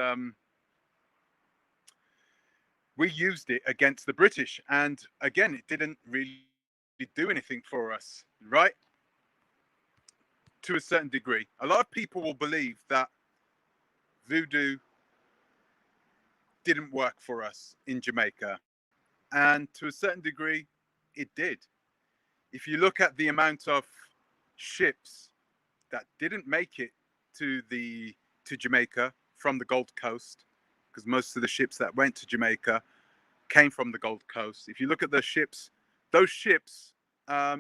We used it against the British, and again, it didn't really do anything for us, right? To a certain degree. A lot of people will believe that voodoo didn't work for us in Jamaica, and to a certain degree, it did. If you look at the amount of ships that didn't make it to Jamaica from the Gold Coast, because most of the ships that went to Jamaica came from the Gold Coast. If you look at those ships, a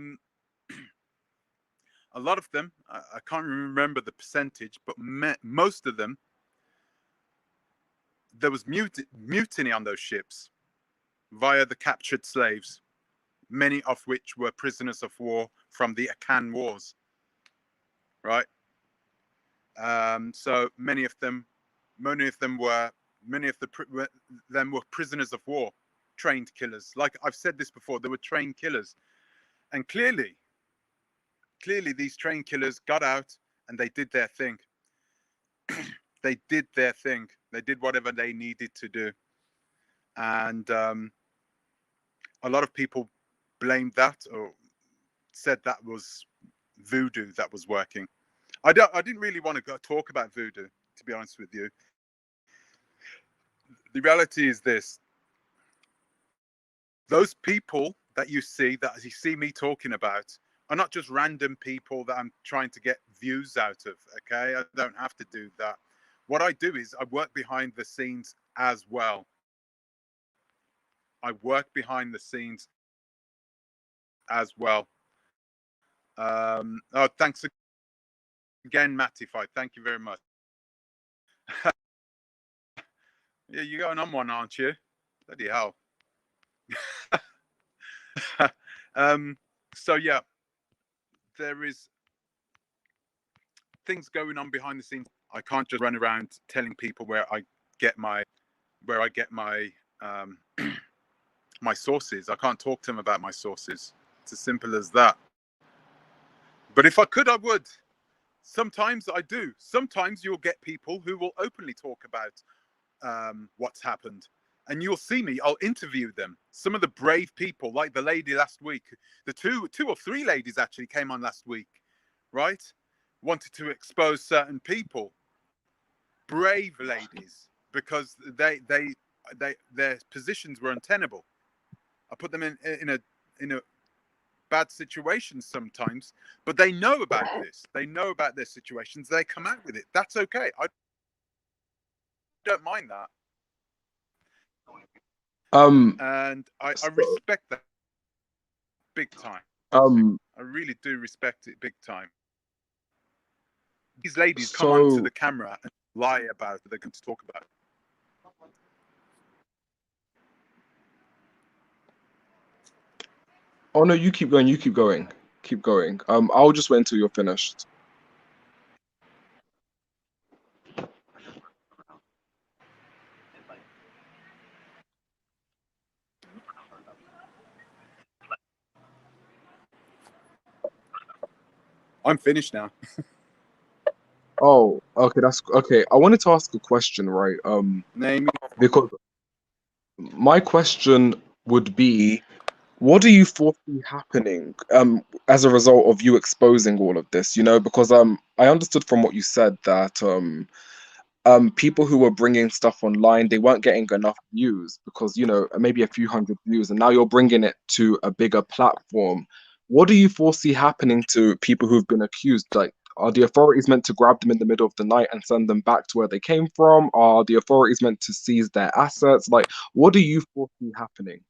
lot of them, I can't remember the percentage, but most of them, there was mutiny on those ships via the captured slaves, many of which were prisoners of war from the Akan Wars, right? So many of them were prisoners of war, trained killers. Like I've said this before, they were trained killers, and clearly these trained killers got out and they did their thing. They did their thing. They did whatever they needed to do, and a lot of people blamed that or said that was voodoo that was working. I didn't really want to talk about voodoo, to be honest with you. The reality is this: those people that you see me talking about are not just random people that I'm trying to get views out of. Okay, I don't have to do that. What I do is I work behind the scenes as well. I work behind the scenes as well. Oh, thanks again, Mattify. Thank you very much. Yeah, you're going on one, aren't you? Bloody hell. So yeah, there is things going on behind the scenes. I can't just run around telling people where I get my my sources. I can't talk to them about my sources. It's as simple as that. But if I could, I would. Sometimes I do. Sometimes you'll get people who will openly talk about what's happened. And you'll see me, I'll interview them. Some of the brave people, like the lady last week, the two or three ladies actually came on last week, right? Wanted to expose certain people. Brave ladies, because their positions were untenable. I put them in a bad situations sometimes, but they know about this. They know about their situations. They come out with it. That's okay. I don't mind that. And I respect that big time. I really do respect it big time. These ladies come onto the camera and lie about what they're going to talk about. Oh no, you keep going. You keep going. Keep going. I'll just wait until you're finished. I'm finished now. Oh, okay, that's okay. I wanted to ask a question, right? Name. Because my question would be, what do you foresee happening as a result of you exposing all of this? You know, because I understood from what you said that people who were bringing stuff online, they weren't getting enough views because, you know, maybe a few hundred views, and now you're bringing it to a bigger platform. What do you foresee happening to people who've been accused? Like, are the authorities meant to grab them in the middle of the night and send them back to where they came from? Are the authorities meant to seize their assets? Like, what do you foresee happening?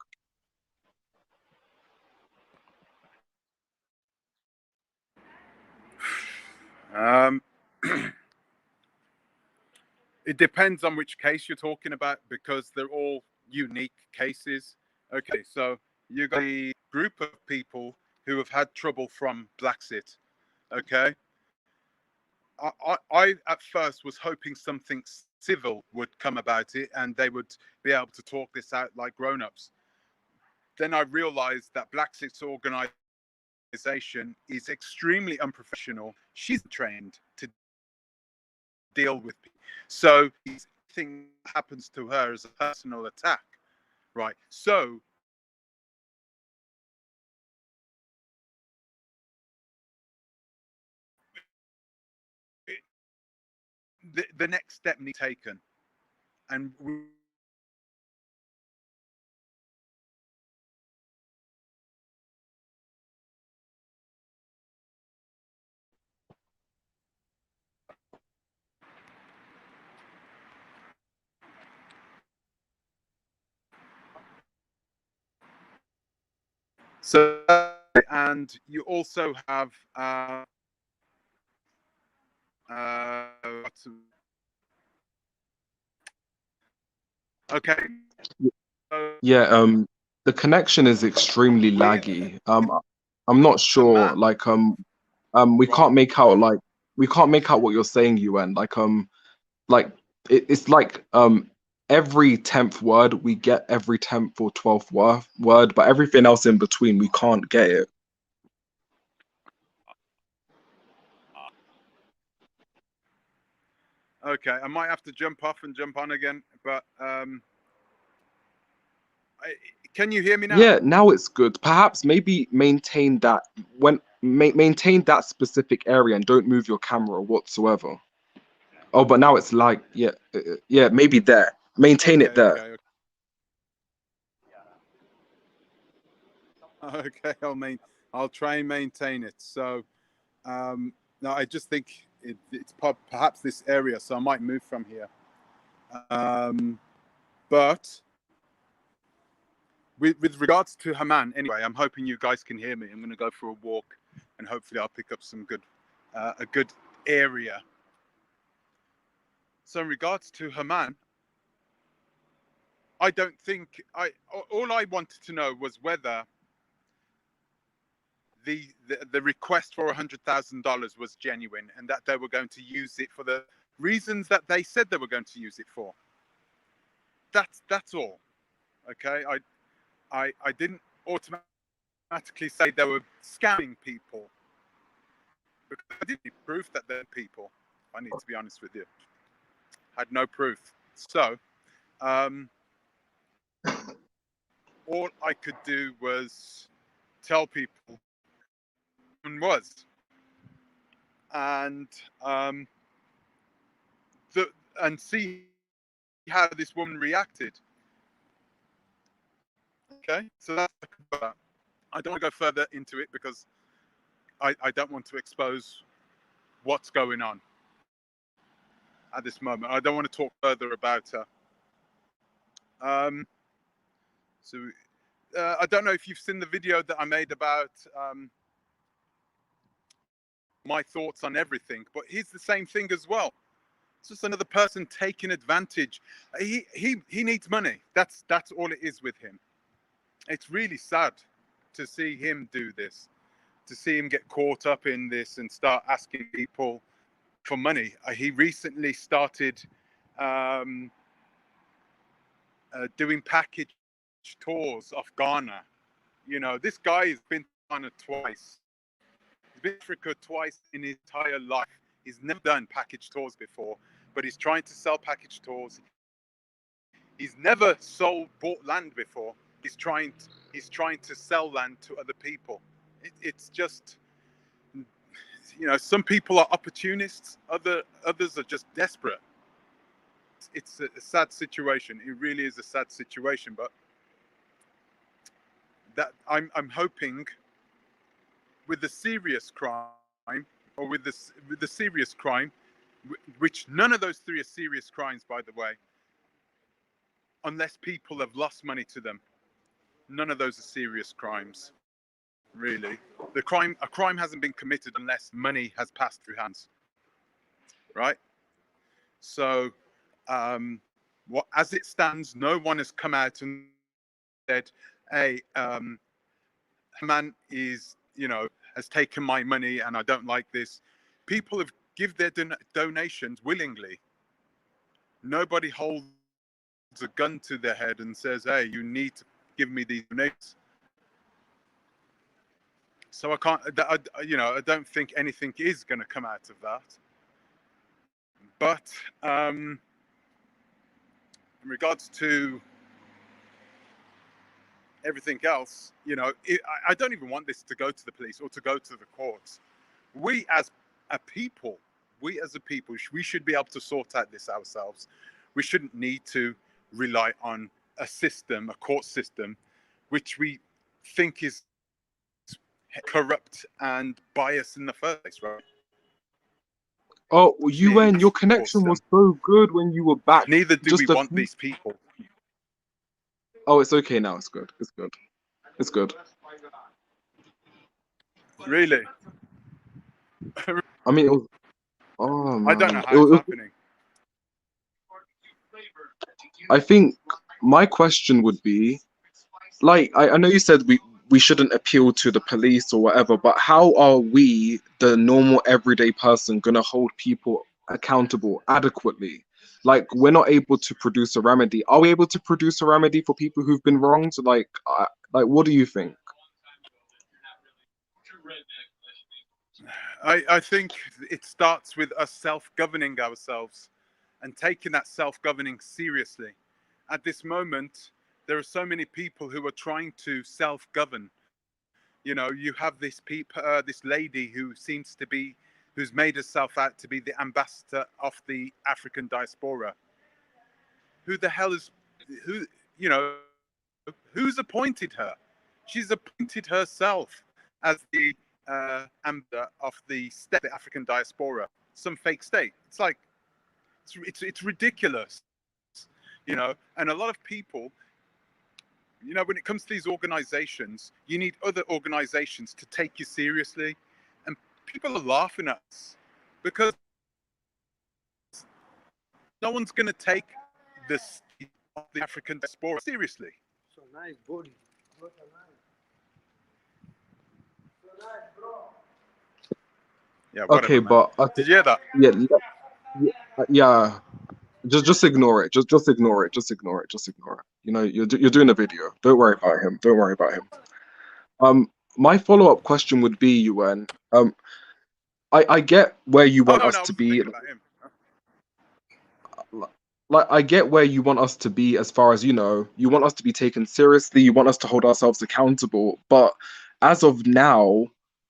It depends on which case you're talking about, because they're all unique cases. Okay, so you got a group of people who have had trouble from Blacksit. Okay, I at first was hoping something civil would come about it and they would be able to talk this out like grown-ups. Then I realized that Blacksit's organization is extremely unprofessional. She's trained to deal with people. So anything happens to her as a personal attack, right? So the next step needs taken, and so and you also have okay. Yeah, the connection is extremely laggy. I'm not sure. Haman, Like, we can't make out what you're saying, UN. Like it's like every 10th word we get every 10th or 12th word, but everything else in between we can't get it. okay, I might have to jump off and jump on again, but can you hear me now? Yeah, now it's good. Perhaps maybe maintain that maintain that specific area and don't move your camera whatsoever. Oh, but now it's like yeah, maybe there. Maintain it there. Okay, I'll try and maintain it. So no, I just think it's perhaps this area, so I might move from here. But with regards to Haman, anyway, I'm hoping you guys can hear me. I'm going to go for a walk, and hopefully I'll pick up some good, a good area. So in regards to Haman, I don't think all I wanted to know was whether the request for $100,000 was genuine and that they were going to use it for the reasons that they said they were going to use it for. That's all. Okay, I didn't automatically say they were scamming people, because I didn't need proof that they're people. I need to be honest with you. I had no proof. So all I could do was tell people who was, and and see how this woman reacted. Okay, so that's, I don't want to go further into it because I don't want to expose what's going on at this moment. I don't want to talk further about her. So I don't know if you've seen the video that I made about my thoughts on everything, but he's the same thing as well. It's just another person taking advantage. He needs money. That's all it is with him. It's really sad to see him do this, to see him get caught up in this and start asking people for money. He recently started doing package tours of Ghana. You know, this guy has been to Ghana twice. He's been to Africa twice in his entire life. He's never done package tours before, but he's trying to sell package tours. He's never bought land before. He's trying to sell land to other people. It's just, you know, some people are opportunists. Others are just desperate. It's a sad situation. It really is a sad situation. But that I'm hoping with the serious crime, or with the serious crime, which none of those three are serious crimes, by the way, unless people have lost money to them. None of those are serious crimes, really. A crime hasn't been committed unless money has passed through hands, right? So, as it stands, no one has come out and said, "Hey, Haman is, you know, has taken my money and I don't like this." People have give their donations willingly. Nobody holds a gun to their head and says, "Hey, you need to give me these donations." So I can't, you know, I don't think anything is going to come out of that. But in regards to everything else, you know, I don't even want this to go to the police or to go to the courts. We as a people, we should be able to sort out this ourselves. We shouldn't need to rely on a system, a court system, which we think is corrupt and biased in the first place, right? Oh, UN, your connection was so good when you were back. Neither do we want these people. Oh, it's okay now. It's good. It's good. It's good. Really? I mean, it was, oh man. I don't know how it's happening. I think my question would be, like, I know you said we shouldn't appeal to the police or whatever, but how are we, the normal everyday person, gonna hold people accountable adequately? Like, we're not able to produce a remedy. Are we able to produce a remedy for people who've been wronged? Like, what do you think? I think it starts with us self-governing ourselves and taking that self-governing seriously. At this moment, there are so many people who are trying to self-govern. You know, you have this lady who seems to be, who's made herself out to be the ambassador of the African diaspora. Who the hell is, you know, who's appointed her? She's appointed herself as the ambassador of the African diaspora, some fake state. It's like, it's ridiculous, you know. And a lot of people, you know, when it comes to these organizations, you need other organizations to take you seriously. And people are laughing at us because no one's going to take this of the African diaspora seriously. So nice body. What a nice. So nice, bro. Yeah. Whatever, Okay, man. but Did you hear that? yeah. Just ignore it. Just ignore it. Just ignore it. Just ignore it. You know, you're doing a video. Don't worry about him. Don't worry about him. My follow-up question would be, UN. I get where you want Oh us no, I to wasn't be. thinking about him. Like, I get where you want us to be as far as, you know, you want us to be taken seriously, you want us to hold ourselves accountable. But as of now,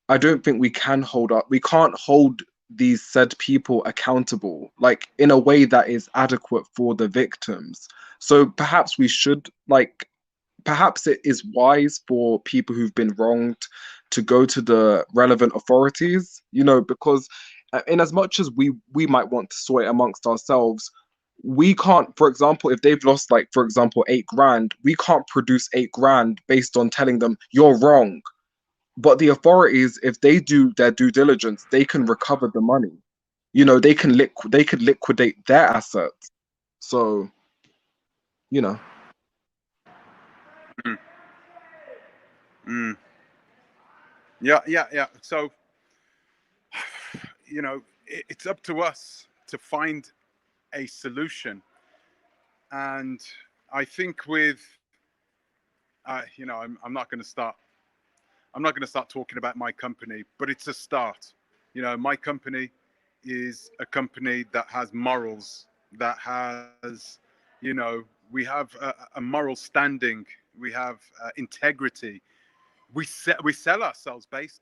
I don't think we can't hold these said people accountable, like in a way that is adequate for the victims. So perhaps we should, like, perhaps it is wise for people who've been wronged to go to the relevant authorities, you know, because in as much as we might want to sort it amongst ourselves, we can't, for example, if they've lost, like, for example, 8 grand, we can't produce 8 grand based on telling them you're wrong. But the authorities, if they do their due diligence, they can recover the money. You know, they can liquidate their assets. So, you know. Mm. Yeah. So, you know, it's up to us to find a solution. And I think with, you know, I'm not going to start. I'm not going to start talking about my company, but it's a start. You know, my company is a company that has morals, that has, you know, we have a moral standing, we have integrity. We sell ourselves based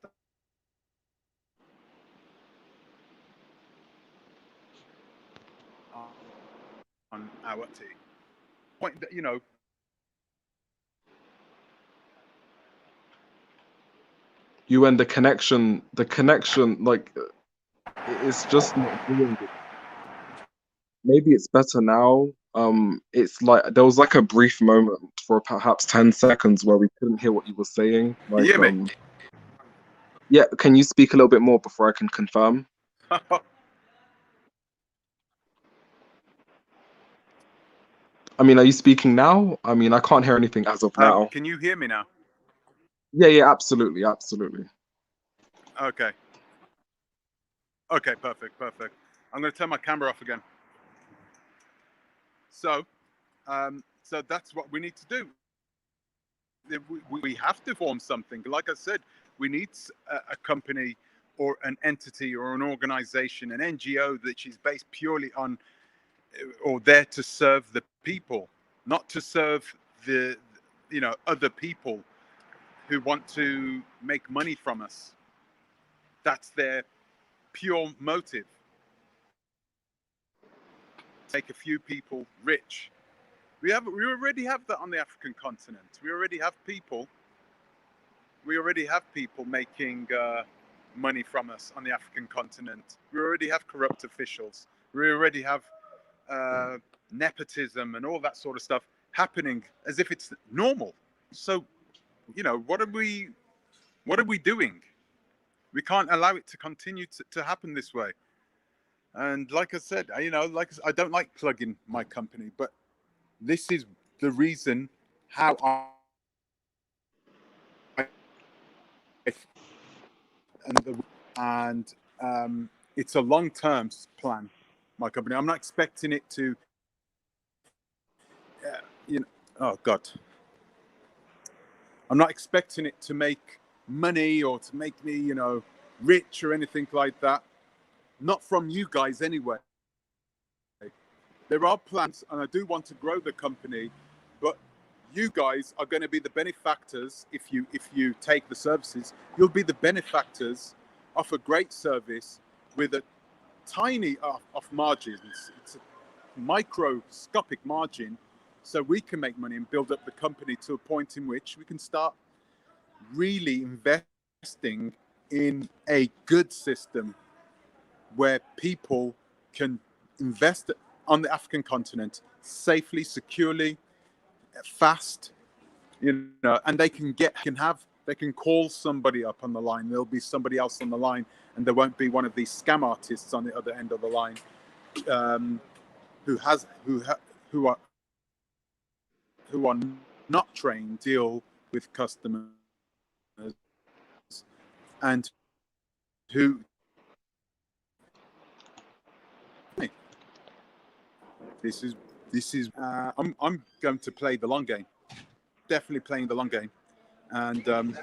on our point. You know, You and the connection, like, it's just not doing it. Maybe it's better now. It's like there was like a brief moment for perhaps 10 seconds where we couldn't hear what you were saying. you Like, hear me? yeah, can you speak a little bit more before I can confirm? I mean, are you speaking now? I mean, I can't hear anything as of now. Can you hear me now? Yeah, absolutely. Okay. Okay, perfect. I'm going to turn my camera off again. So, so that's what we need to do. We have to form something. Like I said, we need a company or an entity or an organization, an NGO that is based purely on or there to serve the people, not to serve the, you know, other people who want to make money from us. That's their pure motive. Make a few people rich. We already have that on the African continent. We already have people making money from us on the African continent. We already have corrupt officials. We already have nepotism and all that sort of stuff happening as if it's normal. So, you know, what are we doing? We can't allow it to continue to happen this way. And like I said, you know, I don't like plugging my company, but this is the reason how and it's a long-term plan. My company. I'm not expecting it to, you know. Oh God. I'm not expecting it to make money or to make me, you know, rich or anything like that. Not from you guys anyway. There are plans, and I do want to grow the company, but you guys are going to be the benefactors if you take the services. You'll be the benefactors of a great service with a tiny of margins. It's a microscopic margin, so we can make money and build up the company to a point in which we can start really investing in a good system where people can invest on the African continent safely, securely, fast, you know, and they can call somebody up on the line. There'll be somebody else on the line, and there won't be one of these scam artists on the other end of the line, who are not trained deal with customers, and who this is I'm going to play the long game, definitely playing the long game, and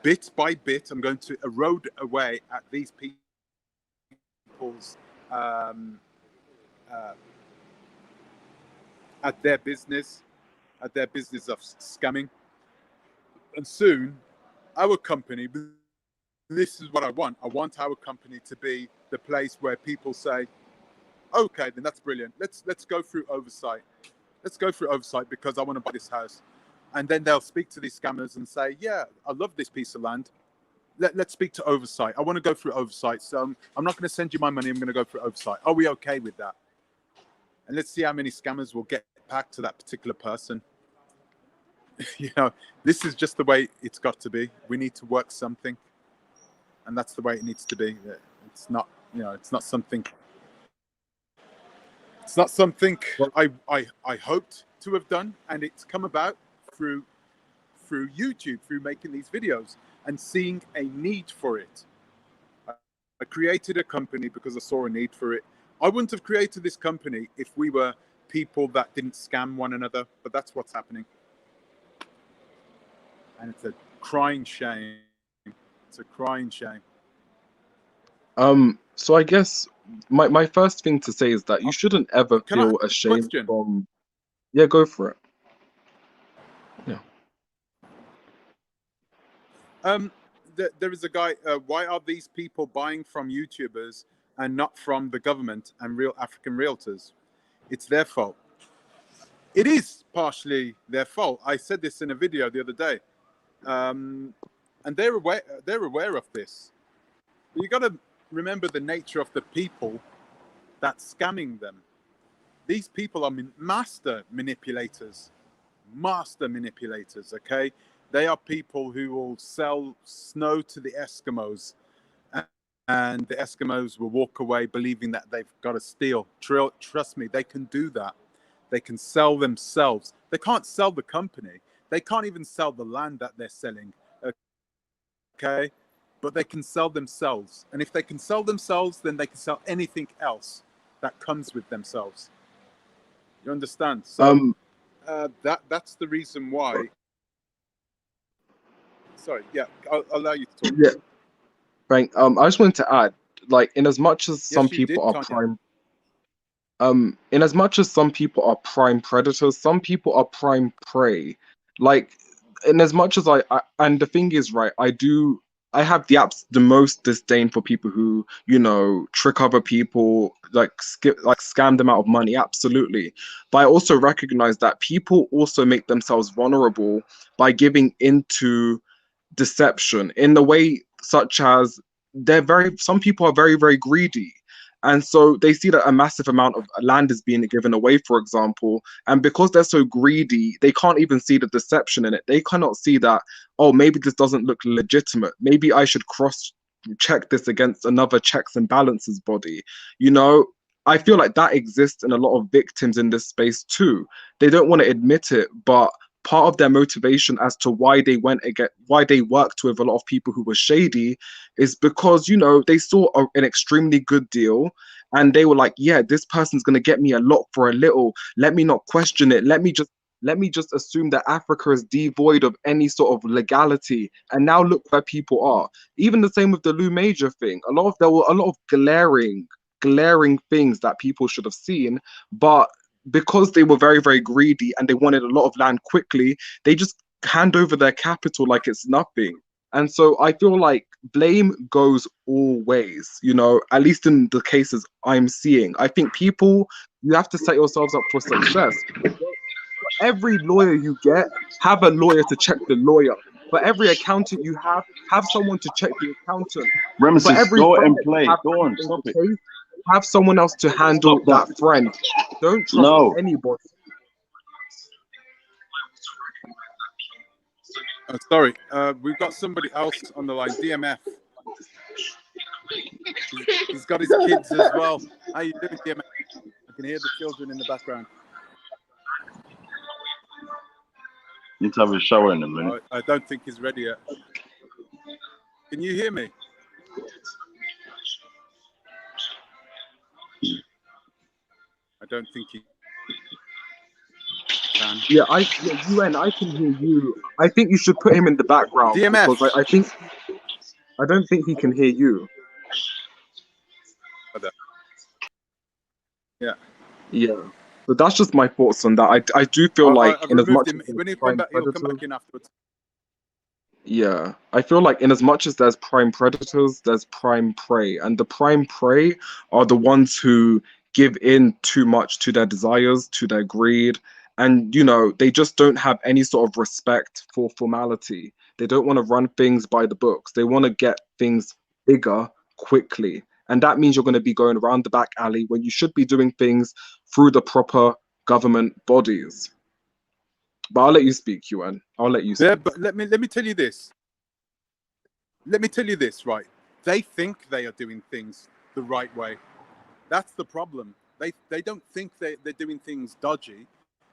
bit by bit I'm going to erode away at these people's at their business of scamming. And soon our company, this is what I want our company to be the place where people say, okay, then that's brilliant, let's go through Oversight, because I want to buy this house. And then they'll speak to these scammers and say, yeah, I love this piece of land, let's speak to Oversight, I want to go through Oversight, so I'm not going to send you my money, I'm going to go through Oversight. Are we okay with that? And let's see how many scammers will get back to that particular person. You know, this is just the way it's got to be. We need to work something, and that's the way it needs to be. It's not, you know, it's not something I hoped to have done, and it's come about through YouTube, through making these videos and seeing a need for it. I created a company because I saw a need for it. I wouldn't have created this company if we were people that didn't scam one another, but that's what's happening. And it's a crying shame. It's a crying shame. So I guess my first thing to say is that you shouldn't ever Can I feel ask a ashamed question? from. Yeah, go for it. Yeah. There is a guy. Why are these people buying from YouTubers and not from the government and real African realtors? It's their fault. It is partially their fault. I said this in a video the other day, and they're aware of this. But you got to remember the nature of the people that's scamming them. These people are master manipulators. Okay, they are people who will sell snow to the Eskimos, and the Eskimos will walk away believing that they've got to steal. Trust me, they can do that. They can sell themselves. They can't sell the company. They can't even sell the land that they're selling. Okay, but they can sell themselves. And if they can sell themselves, then they can sell anything else that comes with themselves. You understand? So that's the reason why. Sorry, yeah, I'll allow you to talk. Yeah, Frank. I just wanted to add, like, in as much as some Yes, you people did, are Tanya. in as much as some people are prime predators, some people are prime prey. Like, in as much as I and the thing is, right, I have the most disdain for people who, you know, trick other people, like scam them out of money, absolutely. But I also recognize that people also make themselves vulnerable by giving into deception in the way such as some people are very, very greedy, and so they see that a massive amount of land is being given away, for example, and because they're so greedy, they can't even see the deception in it. They cannot see that, oh, maybe this doesn't look legitimate, maybe I should cross check this against another checks and balances body, you know. I feel like that exists in a lot of victims in this space too. They don't want to admit it, but part of their motivation as to why they worked with a lot of people who were shady is because, you know, they saw an extremely good deal and they were like, yeah, this person's going to get me a lot for a little, let me not question it, let me just assume that Africa is devoid of any sort of legality. And now look where people are. Even the same with the Lou Major thing. There were a lot of glaring things that people should have seen, but because they were very, very greedy and they wanted a lot of land quickly, they just hand over their capital like it's nothing. And so I feel like blame goes all ways, you know, at least in the cases I'm seeing. I think you have to set yourselves up for success. For every lawyer you get, have a lawyer to check the lawyer. For every accountant you have someone to check the accountant. For Ramesses, every go friend and that you play. have Go on, handling stop the it. case, have someone else to handle Stop that that. friend. Don't trust No. anybody. Sorry, we've got somebody else on the line. DMF. He's got his kids as well. How you doing, DMF? can hear the children in the background. Need to have a shower in a minute. I don't think he's ready yet. Can you hear me? I don't think he can. Yeah, UN, I can hear you. I think you should put him in the background DMF. because I don't think he can hear you. Yeah. Yeah. So that's just my thoughts on that. I do feel like I've in as removed much him. as there's When he come prime back, he'll come predators, back in afterwards. yeah, I feel like in as much as there's prime predators, there's prime prey, and the prime prey are the ones who give in too much to their desires, to their greed, and they just don't have any sort of respect for formality. They don't want to run things by the books. They want to get things bigger quickly, and that means you're going to be going around the back alley when you should be doing things through the proper government bodies. But I'll let you speak, Yuan. I'll let you speak. Yeah, but let me tell you this. Let me tell you this, right? They think they are doing things the right way. That's the problem. They don't think they're doing things dodgy.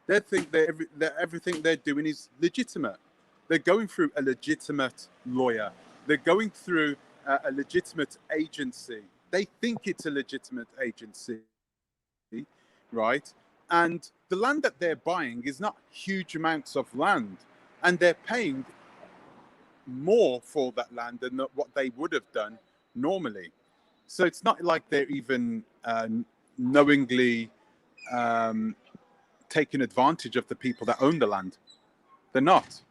They think that everything they're doing is legitimate. They're going through a legitimate lawyer. They're going through a legitimate agency. They think it's a legitimate agency, right? And the land that they're buying is not huge amounts of land, and they're paying more for that land than what they would have done normally. So it's not like they're even knowingly taking advantage of the people that own the land. They're not.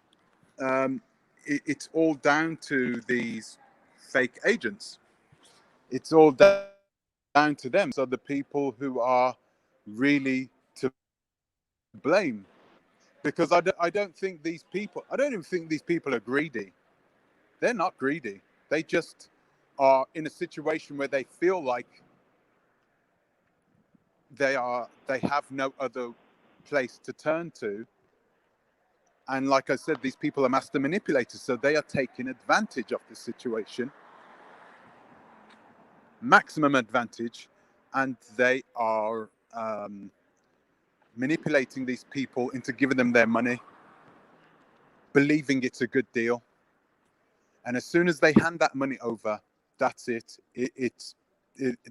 It's all down to these fake agents. It's all down to them. So the people who are really to blame. Because I don't think these people, I don't even think these people are greedy. They're not greedy. They just are in a situation where they feel like they have no other place to turn to. And like I said, these people are master manipulators, so they are taking advantage of the situation, maximum advantage, and they are manipulating these people into giving them their money, believing it's a good deal. And as soon as they hand that money over, that's it.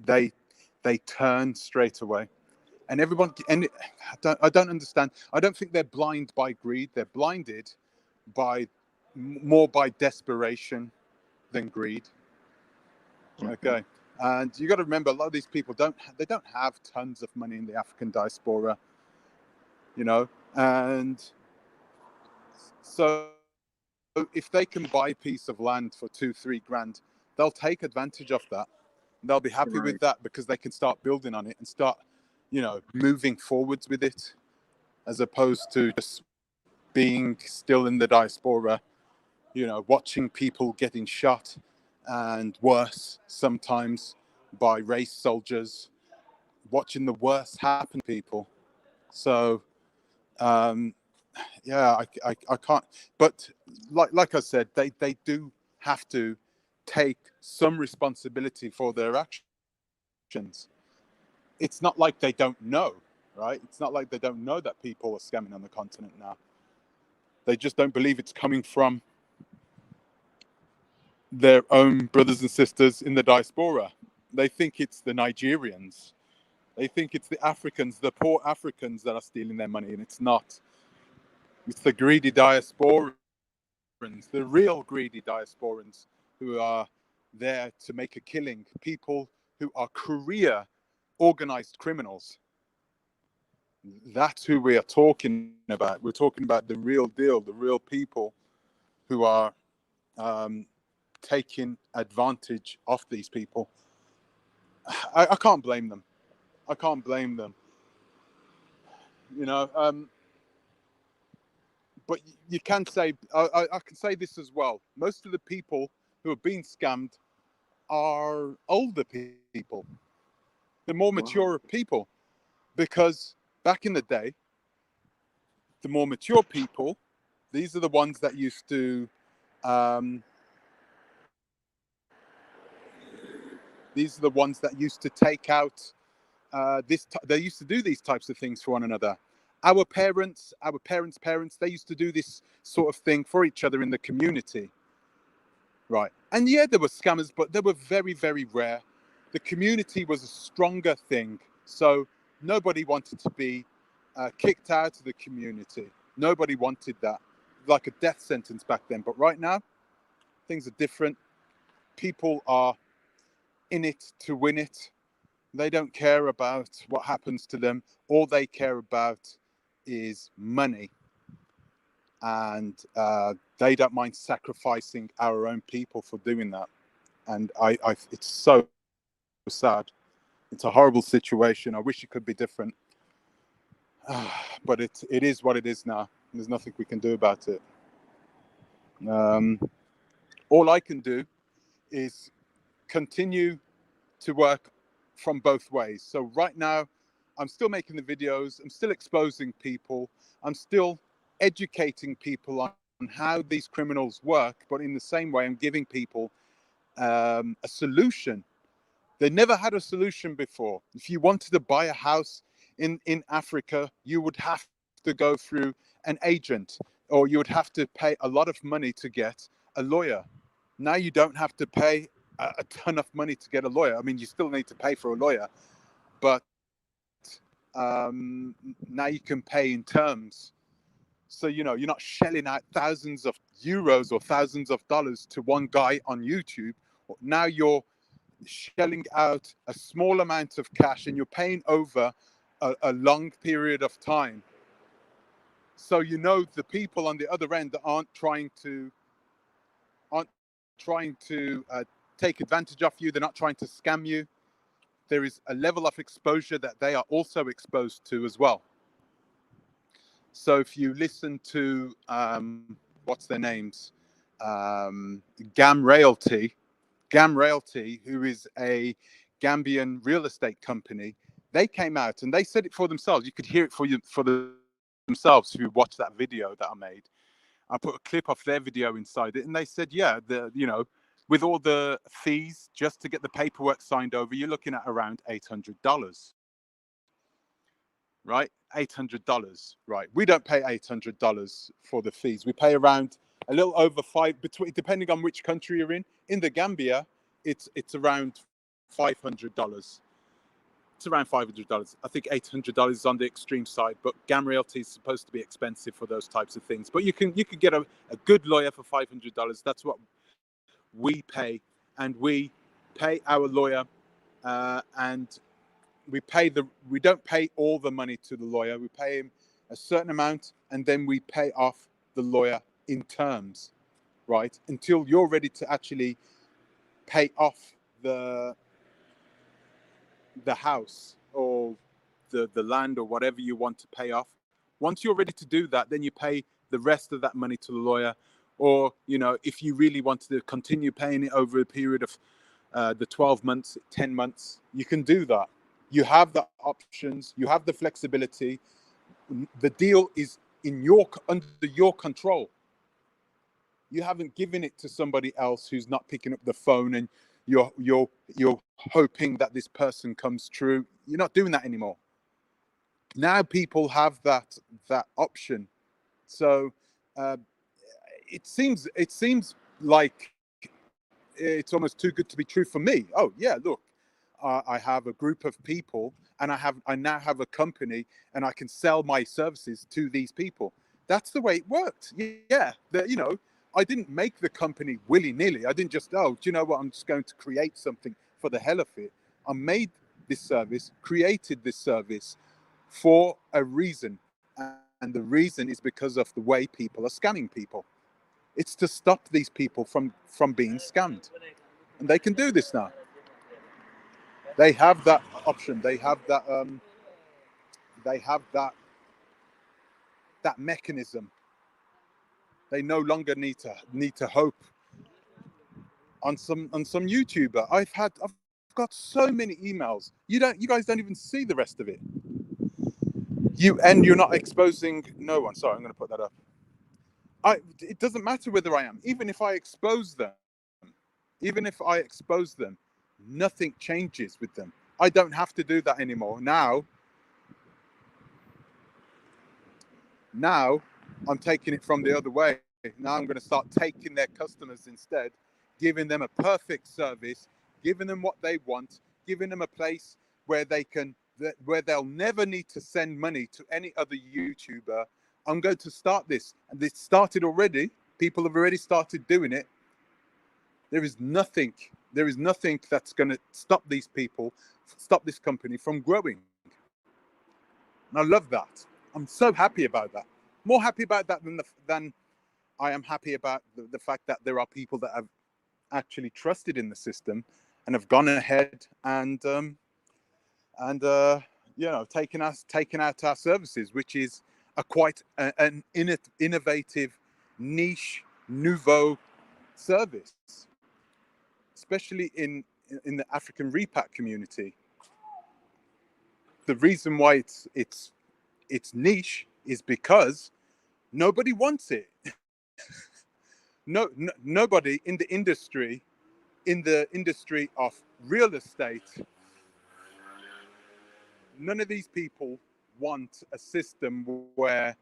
They turn straight away. And everyone, and I don't understand. I don't think they're blind by greed. They're blinded by more by desperation than greed. Okay, and you got to remember, a lot of these people don't have tons of money in the African diaspora, and so if they can buy a piece of land for 2-3 grand, they'll take advantage of that. They'll be happy with that because they can start building on it and start, moving forwards with it, as opposed to just being still in the diaspora, watching people getting shot and worse sometimes by race soldiers, watching the worst happen to people. So, yeah, I can't. But like I said, they do have to take some responsibility for their actions. It's not like they don't know, right? It's not like they don't know that people are scamming on the continent now. They just don't believe it's coming from their own brothers and sisters in the diaspora. They think it's the Nigerians. They think it's the Africans, the poor Africans that are stealing their money, and it's not. It's the greedy diasporans, the real greedy diasporans who are there to make a killing. People who are career organized criminals. That's who we are talking about. We're talking about the real deal, the real people who are taking advantage of these people. I can't blame them. I can't blame them. But you can say, I can say this as well. Most of the people who are being scammed are older people. They're more mature people, because back in the day, the more mature people, these are the ones that used to take out they used to do these types of things for one another. Our parents, parents, they used to do this sort of thing for each other in the community, right? And yeah, there were scammers, but they were very, very rare. The community was a stronger thing, so nobody wanted to be kicked out of the community. Nobody wanted that, like a death sentence back then. But right now, things are different. People are in it to win it. They don't care about what happens to them. All they care about is money. And they don't mind sacrificing our own people for doing that. And it's so sad. It's a horrible situation. I wish it could be different. But it is what it is now. There's nothing we can do about it. All I can do is continue to work from both ways. So right now, I'm still making the videos. I'm still exposing people. I'm still educating people on how these criminals work. But in the same way, I'm giving people a solution. They never had a solution before. If you wanted to buy a house in Africa, you would have to go through an agent, or you would have to pay a lot of money to get a lawyer. Now you don't have to pay a ton of money to get a lawyer. I mean, you still need to pay for a lawyer, but now you can pay in terms. So, you know, you're not shelling out thousands of euros or thousands of dollars to one guy on YouTube. Now you're shelling out a small amount of cash, and you're paying over a long period of time. So, you know, the people on the other end that aren't trying to take advantage of you. They're not trying to scam you. There is a level of exposure that they are also exposed to as well. So if you listen to what's their names, Gam Realty, who is a Gambian real estate company, they came out and they said it for themselves. You could hear it for themselves if you watch that video that I made. I put a clip of their video inside it, and they said, yeah, with all the fees just to get the paperwork signed over, you're looking at around $800, right? $800, right? We don't pay $800 for the fees. We pay around a little over depending on which country you're in. In the Gambia, it's around $500. It's around $500. I think $800 is on the extreme side, but Gam Realty is supposed to be expensive for those types of things. But you can get a good lawyer for $500. That's what we pay, and we pay our lawyer, and we don't pay all the money to the lawyer. We pay him a certain amount, and then we pay off the lawyer in terms, right? Until you're ready to actually pay off the house or the land or whatever you want to pay off. Once you're ready to do that, then you pay the rest of that money to the lawyer. Or, you know, if you really want to continue paying it over a period of the 12 months, 10 months, you can do that. You have the options, you have the flexibility. The deal is under your control. You haven't given it to somebody else who's not picking up the phone, and you're hoping that this person comes true. You're not doing that anymore. Now people have that option. So it seems like it's almost too good to be true for me. Oh yeah, look, I have a group of people, and I now have a company, and I can sell my services to these people. That's the way it worked. Yeah, I didn't make the company willy-nilly. I didn't just, do you know what, I'm just going to create something for the hell of it. I made this service, created this service for a reason. And the reason is because of the way people are scamming people. It's to stop these people from being scammed. And they can do this now. They have that option. They have that mechanism. They no longer need to hope on some YouTuber. I've got so many emails. You guys don't even see the rest of it. You're not exposing no one. Sorry, I'm going to put that up. It doesn't matter whether I am. Even if I expose them, nothing changes with them. I don't have to do that anymore. Now I'm taking it from the other way. Now I'm going to start taking their customers instead, giving them a perfect service, giving them what they want, giving them a place where where they'll never need to send money to any other YouTuber. I'm going to start this, and this started already. People have already started doing it. There is nothing that's going to stop these people, stop this company from growing. And I love that. I'm so happy about that. More happy about that than I am happy about the fact that there are people that have actually trusted in the system and have gone ahead and taken out our services, which is an innovative, niche, nouveau service, especially in the African repat community. The reason why it's niche is because nobody wants it. Nobody in the industry of real estate, none of these people want a system where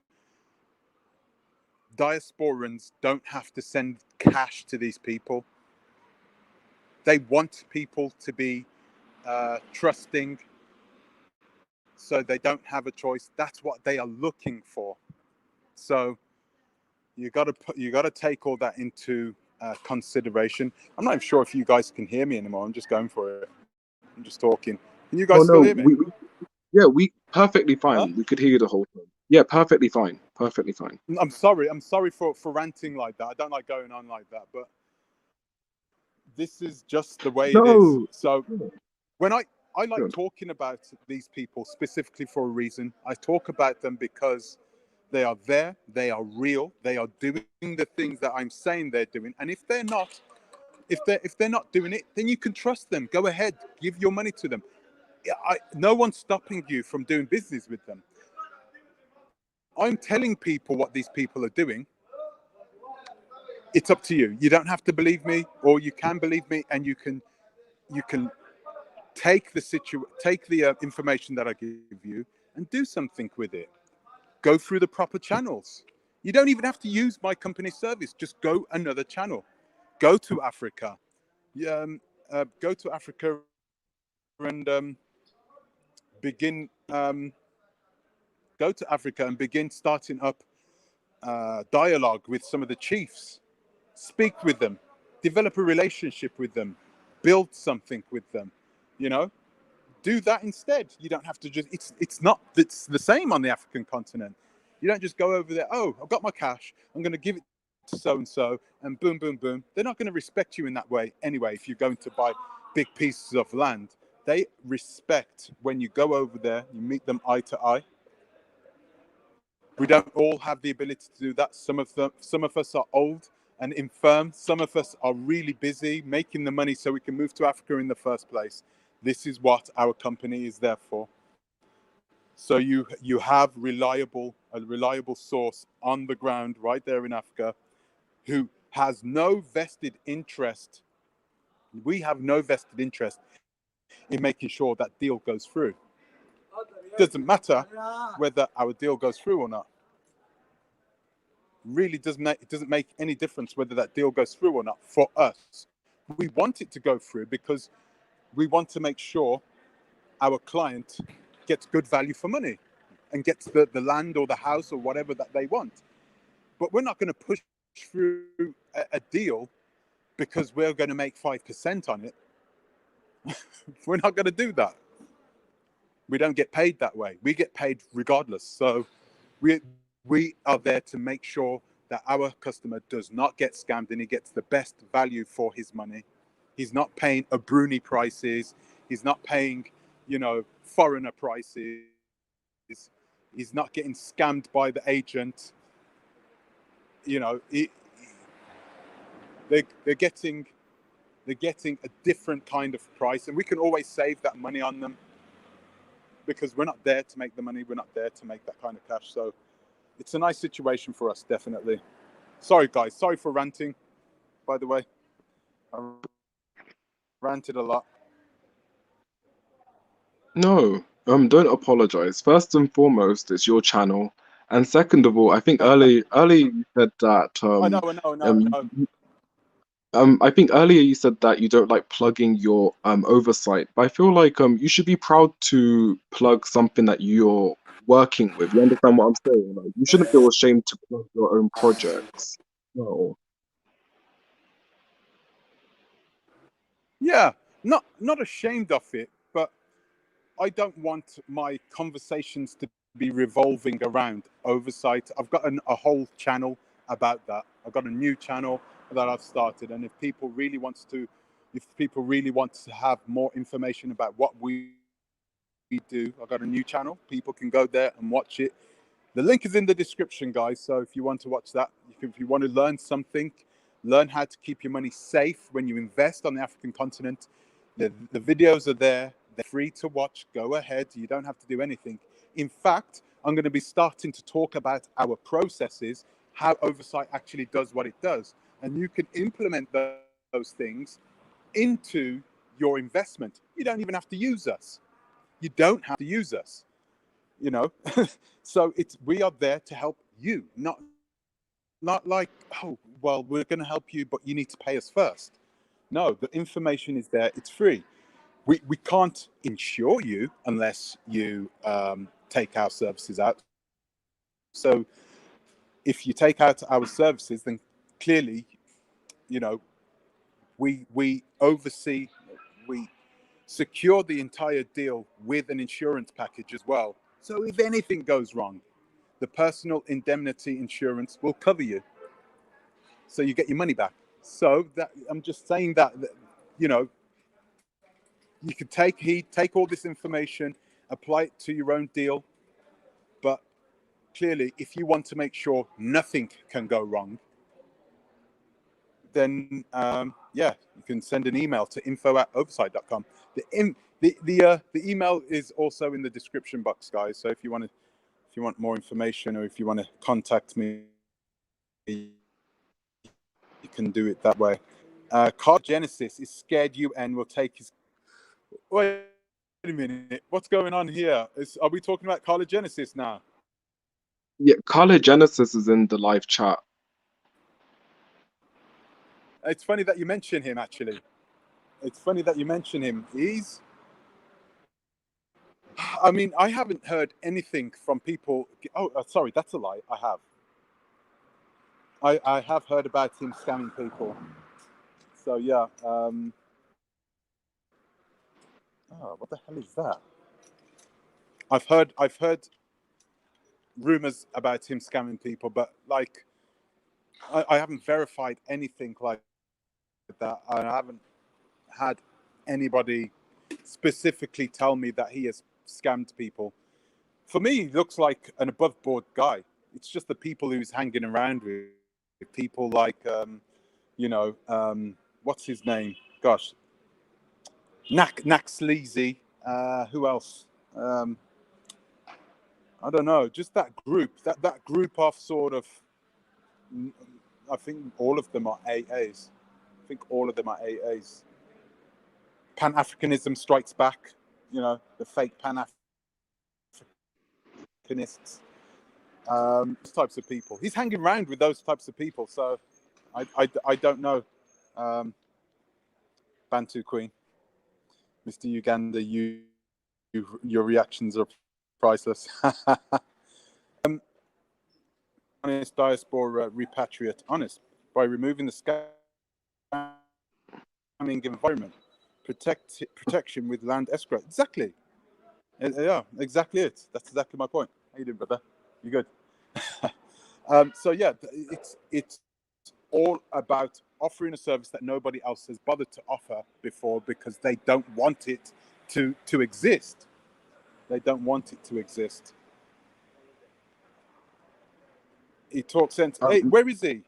diasporans don't have to send cash to these people. They want people to be trusting, so they don't have a choice. That's what they are looking for. So you got to take all that into consideration. I'm not even sure if you guys can hear me anymore. I'm just going for it. I'm just talking. Can you guys still hear me? We perfectly fine. Huh? We could hear you the whole time. Yeah, perfectly fine. Perfectly fine. I'm sorry for ranting like that. I don't like going on like that, but this is just the way it is. So when I like talking about these people specifically for a reason. I talk about them because they are there, they are real, they are doing the things that I'm saying they're doing. And if they're not doing it, then you can trust them. Go ahead, give your money to them. No one's stopping you from doing business with them. I'm telling people what these people are doing. It's up to you. You don't have to believe me, or you can believe me, and you can take the information that I give you and do something with it. Go through the proper channels. You don't even have to use my company service. Just go another channel. Go to Africa. Go to Africa and begin. Go to Africa and begin starting up dialogue with some of the chiefs. Speak with them. Develop a relationship with them. Build something with them. Do that instead. You don't have to just. It's the same on the African continent. You don't just go over there. Oh, I've got my cash. I'm going to give it to so and so, and boom, boom, boom. They're not going to respect you in that way anyway. If you're going to buy big pieces of land, they respect when you go over there. You meet them eye to eye. We don't all have the ability to do that. Some of us are old and infirm. Some of us are really busy making the money so we can move to Africa in the first place. This is what our company is there for. So you have a reliable source on the ground right there in Africa who has no vested interest. We have no vested interest in making sure that deal goes through. It doesn't matter whether our deal goes through or not. Really it doesn't make any difference whether that deal goes through or not for us. We want it to go through because we want to make sure our client gets good value for money and gets the land or the house or whatever that they want. But we're not going to push through a deal because we're going to make 5% on it. We're not going to do that. We don't get paid that way. We get paid regardless. So we are there to make sure that our customer does not get scammed and he gets the best value for his money. He's not paying Operndi prices. He's not paying, foreigner prices. He's not getting scammed by the agent. They're getting a different kind of price, and we can always save that money on them because we're not there to make the money. We're not there to make that kind of cash. So it's a nice situation for us, definitely. Sorry, guys. Sorry for ranting, by the way. I ranted a lot. No, don't apologize. First and foremost, it's your channel, and second of all, I think earlier you said that I know, I know, I know, I know. I think earlier you said that you don't like plugging your oversight, but I feel like you should be proud to plug something that you're working with. You understand what I'm saying? Like you shouldn't feel ashamed to plug your own projects. No. Yeah, not ashamed of it, but I don't want my conversations to be revolving around oversight. I've got a whole channel about that. I've got a new channel that I've started, and if people really want to have more information about what we do, I've got a new channel. People can go there and watch it. The link is in the description, guys. So if you want to watch that, if you want to learn something, learn how to keep your money safe when you invest on the African continent, the videos are there. They're free to watch. Go ahead. You don't have to do anything. In fact, I'm going to be starting to talk about our processes, how oversight actually does what it does. And you can implement those things into your investment. You don't even have to use us. You don't have to use us, you know. So we are there to help you, not like, oh, well, we're going to help you, but you need to pay us first. No, the information is there. It's free. We can't insure you unless you take our services out. So if you take out our services, then clearly, you know, we oversee, we secure the entire deal with an insurance package as well. So if anything goes wrong, the personal indemnity insurance will cover you, so you get your money back. So that I'm just saying that you know, you could take all this information, apply it to your own deal, but clearly, if you want to make sure nothing can go wrong, then yeah, you can send an email to info@oversight.com. The email is also in the description box, guys. So if you want more information, or if you want to contact me, you can do it that way. Carl Genesis is scared UN will take his. Wait a minute, what's going on here? Are we talking about Carla Genesis now? Yeah, Carla Genesis is in the live chat. It's funny that you mention him. Actually, it's funny that you mention him. I mean, I haven't heard anything from people. Oh, sorry, that's a lie. I have. I have heard about him scamming people. So yeah. Oh, what the hell is that? I've heard rumors about him scamming people, but like I haven't verified anything like that. I haven't had anybody specifically tell me that he has scammed people. For me, he looks like an above board guy. It's just the people who's hanging around with people like you know, what's his name? Gosh, Knack Sleazy. Who else? I don't know. Just that group. That group of sort of. I think all of them are AAs. I think all of them are AAs. Pan Africanism strikes back. You know, the fake Pan Africanists. Those types of people. He's hanging around with those types of people. So, I don't know. Bantu Queen, Mr. Uganda, your reactions are priceless. Honest diaspora repatriate. Honest by removing the scamming environment, protection with land escrow. Exactly. Yeah, exactly it. That's exactly my point. How you doing, brother? You good? So yeah, it's all about offering a service that nobody else has bothered to offer before because they don't want it to exist. They don't want it to exist. He talks sense. Hey, where is he?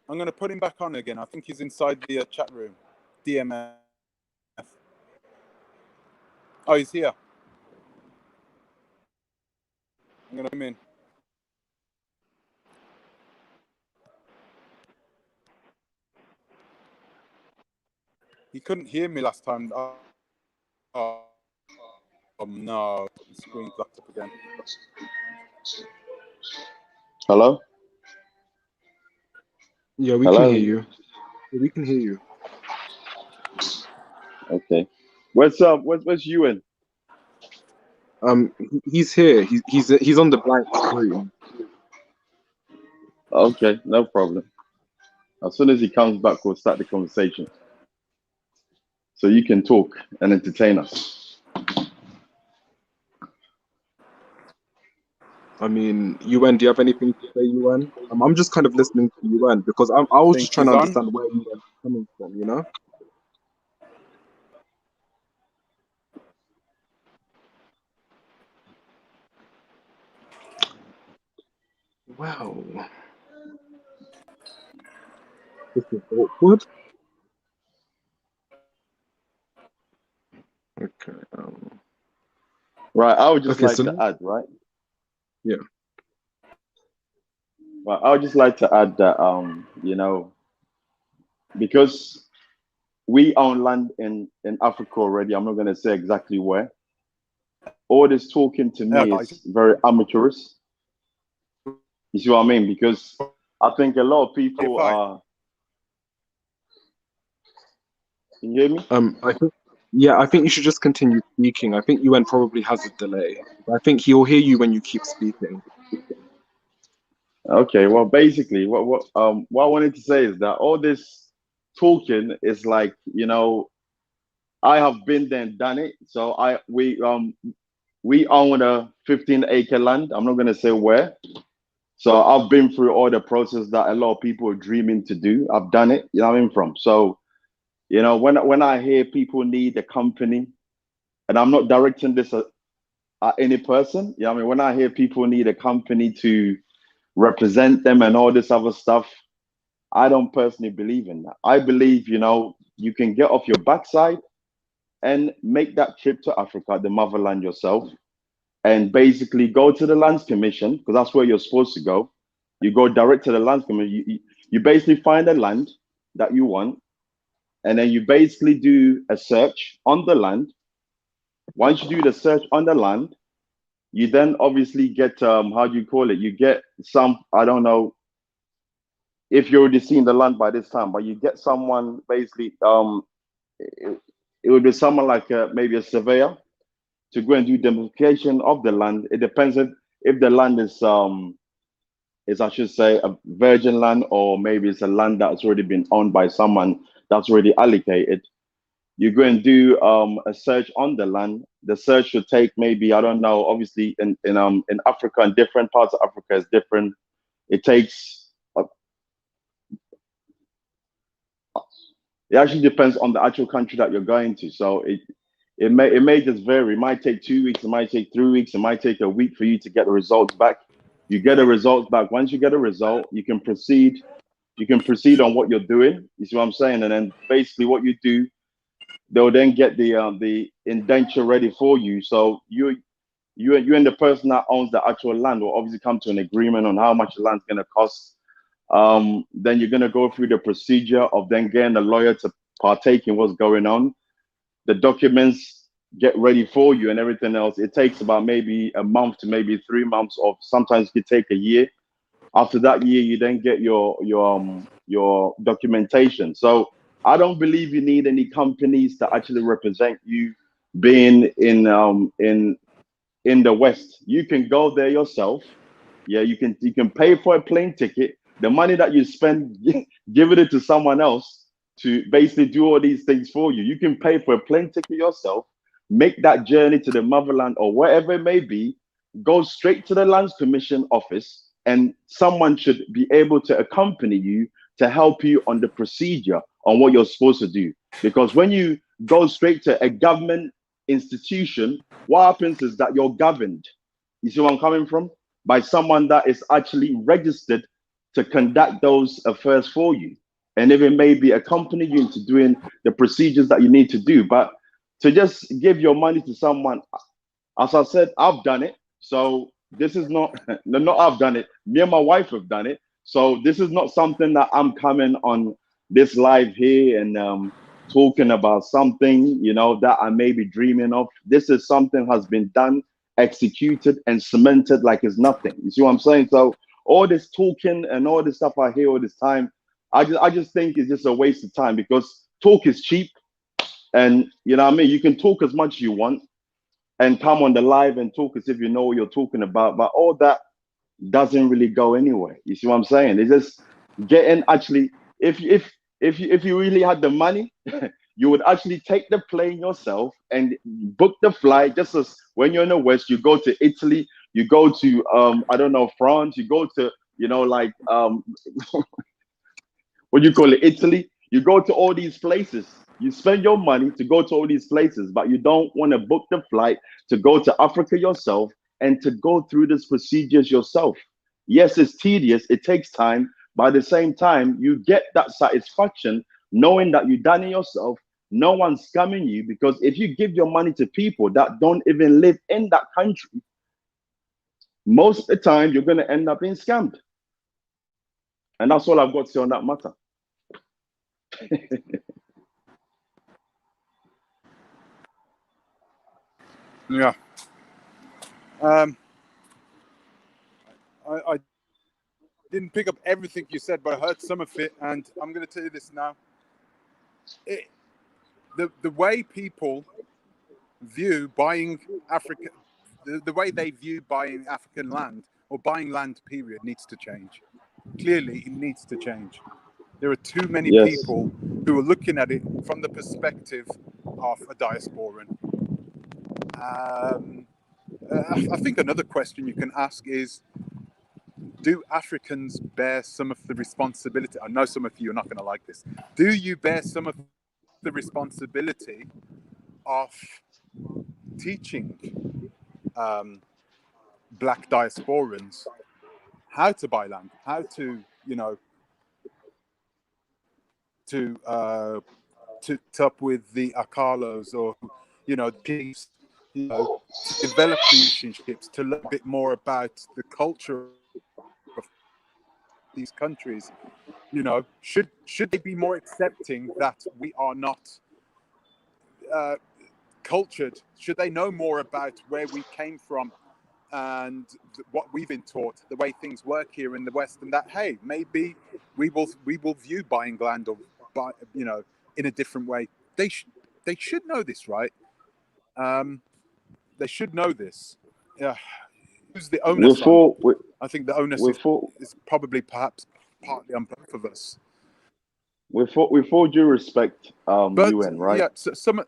I'm going to put him back on again. I think he's inside the chat room. DMF. Oh, he's here. I'm going to come in. He couldn't hear me last time. no, the screen's locked up again. Hello? Yeah, we Hello? can hear you. Yeah, we can hear you. Okay. Where's Ewan? He's here. He's on the blank screen. Okay, no problem. As soon as he comes back, we'll start the conversation. So you can talk and entertain us. I mean, UN, do you have anything to say, UN? I'm just kind of listening to UN because I was just Think trying to he's on? understand where you were coming from, you know? Wow. This is awkward. Okay. Right, I would just Okay, like so to add, right? yeah. Right, I would just like to add that, you know, because we own land in Africa already, I'm not going to say exactly where. All this talking to Yeah, me guys. is very amateurish. You see what I mean? Because I think a lot of people Fine. are. Can you hear me? I think you should just continue speaking. I think UN probably has a delay. I think he'll hear you when you keep speaking. Okay, well, basically, what I wanted to say is that all this talking is like, you know, I have been there and done it. So we own a 15-acre land. I'm not gonna say where. So I've been through all the process that a lot of people are dreaming to do. I've done it. You know where I'm from. So, you know, when I hear people need a company, and I'm not directing this at any person. You know what I mean? When I hear people need a company to represent them and all this other stuff, I don't personally believe in that. I believe, you know, you can get off your backside and make that trip to Africa, the motherland yourself, and basically go to the Lands Commission, because that's where you're supposed to go. You go direct to the Lands Commission. You basically find a land that you want, and then you basically do a search on the land. Once you do the search on the land, you then obviously get how do you call it? You get some, I don't know if you're already seen the land by this time, but you get someone basically it would be someone like maybe a surveyor to go and do demarcation of the land. It depends if the land is I should say a virgin land, or maybe it's a land that's already been owned by someone that's already allocated. You go and do a search on the land. The search should take maybe, I don't know, obviously in Africa, in different parts of Africa is different. It takes it actually depends on the actual country that you're going to. So it may just vary. It might take 2 weeks, it might take 3 weeks, it might take a week for you to get the results back. You get the results back. Once you get a result, you can proceed. You can proceed on what you're doing. You see what I'm saying? And then basically what you do, they'll then get the indenture ready for you. So you and the person that owns the actual land will obviously come to an agreement on how much the land's gonna cost. Then you're gonna go through the procedure of then getting a lawyer to partake in what's going on. The documents get ready for you and everything else. It takes about maybe a month to maybe 3 months, or sometimes it could take a year. After that year, you then get your documentation. So I don't believe you need any companies to actually represent you being in the West. You can go there yourself. Yeah, you can pay for a plane ticket. The money that you spend, give it to someone else to basically do all these things for you. You can pay for a plane ticket yourself, make that journey to the motherland or wherever it may be, go straight to the Lands Commission office, and someone should be able to accompany you to help you on the procedure on what you're supposed to do. Because when you go straight to a government institution, what happens is that you're governed. You see where I'm coming from? By someone that is actually registered to conduct those affairs for you. And if it may be accompany you into doing the procedures that you need to do. But to just give your money to someone, as I said, I've done it. So this is not, not I've done it. Me and my wife have done it. So this is not something that I'm coming on this live here and talking about something, you know, that I may be dreaming of. This is something has been done, executed, and cemented like it's nothing. You see what I'm saying? So all this talking and all this stuff I hear all this time, I just think it's just a waste of time, because talk is cheap. And you know what I mean? You can talk as much as you want and come on the live and talk as if you know what you're talking about, but all that doesn't really go anywhere. You see what I'm saying? It's just getting, actually, if you really had the money, you would actually take the plane yourself and book the flight. Just as when you're in the West, you go to Italy, you go to I don't know, France, you go to, you know, like what do you call it, Italy. You go to all these places. You spend your money to go to all these places, but you don't want to book the flight to go to Africa yourself and to go through these procedures yourself. Yes, it's tedious, it takes time, but at the same time, you get that satisfaction knowing that you've done it yourself. No one's scamming you, because if you give your money to people that don't even live in that country, most of the time you're going to end up being scammed. And that's all I've got to say on that matter. Yeah. I didn't pick up everything you said, but I heard some of it, and I'm going to tell you this now. The way people view buying Africa, the way they view buying African land or buying land, period, needs to change. Clearly, it needs to change. There are too many people who are looking at it from the perspective of a diasporan. I think another question you can ask is, do Africans bear some of the responsibility? I know some of you are not going to like this. Do you bear some of the responsibility of teaching black diasporans how to buy land, how to, you know, to up with the Akalos, or, you know, chiefs, you know, to develop relationships, to learn a bit more about the culture of these countries? You know, should they be more accepting that we are not cultured? Should they know more about where we came from and what we've been taught, the way things work here in the West, and that, hey, maybe we will view buying land, or buy, you know, in a different way? They should know this, right? They should know this. Yeah. Who's the onus on? I think the onus is probably perhaps partly on both of us. With full due respect, but UN, right? Yeah, so some.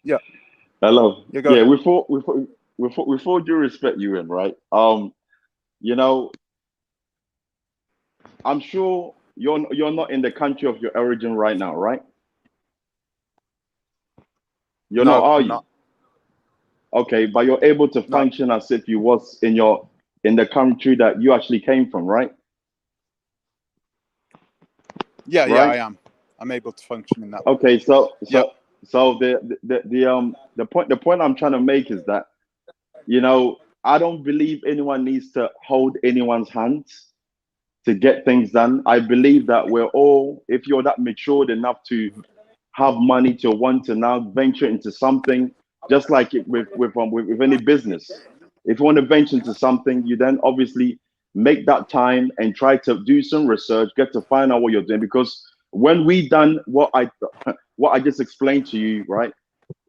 Yeah. Hello. Yeah. With full due respect, UN, right? You know, I'm sure you're not in the country of your origin right now, right? You're no, not, are I'm you? not. Okay, but you're able to function as if you was in the country that you actually came from, right? Yeah, right? Yeah, I am. I'm able to function in that way. Okay, so the point I'm trying to make is that, you know, I don't believe anyone needs to hold anyone's hands to get things done. I believe that we're all, if you're that matured enough to have money to want to now venture into something, just like it with any business. If you want to venture into something, you then obviously make that time and try to do some research, get to find out what you're doing. Because when we done what I just explained to you, right?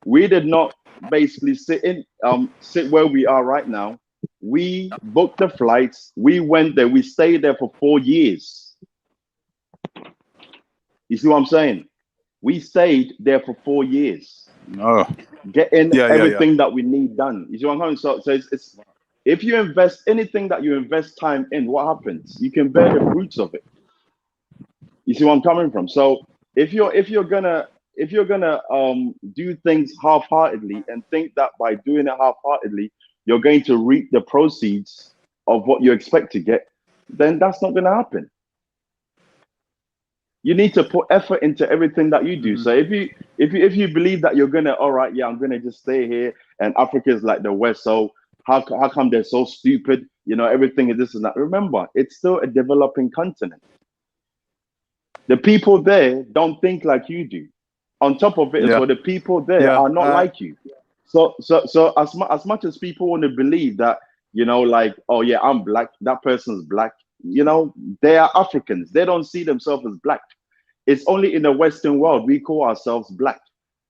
We did not basically sit where we are right now. We booked the flights. We went there. We stayed there for 4 years. You see what I'm saying? We stayed there for 4 years. Getting everything that we need done. You see what I'm saying? So it's if you invest anything that you invest time in, what happens? You can bear the fruits of it. You see where I'm coming from? So if you're gonna do things half-heartedly and think that by doing it half-heartedly you're going to reap the proceeds of what you expect to get, then that's not going to happen. You need to put effort into everything that you do. So if you believe that you're gonna, all right, yeah, I'm gonna just stay here, and Africa is like the West, so how come they're so stupid? You know, everything is this and that. Remember, it's still a developing continent. The people there don't think like you do. On top of it as Yeah. well, the people there Yeah. are not like you. So as much as people want to believe that, like, oh yeah, I'm black, that person's black, they are Africans. They don't see themselves as black. It's only in the Western world we call ourselves black.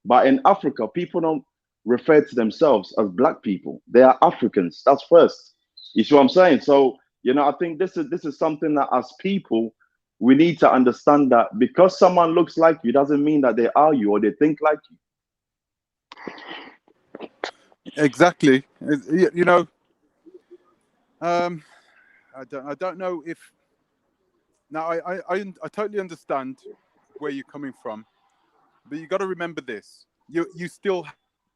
But in Africa, people don't refer to themselves as black people. They are Africans. That's first. You see what I'm saying? So, I think this is something that as people we need to understand, that because someone looks like you doesn't mean that they are you or they think like you. Exactly. I don't know if now I totally understand where you're coming from, but you got to remember this: you still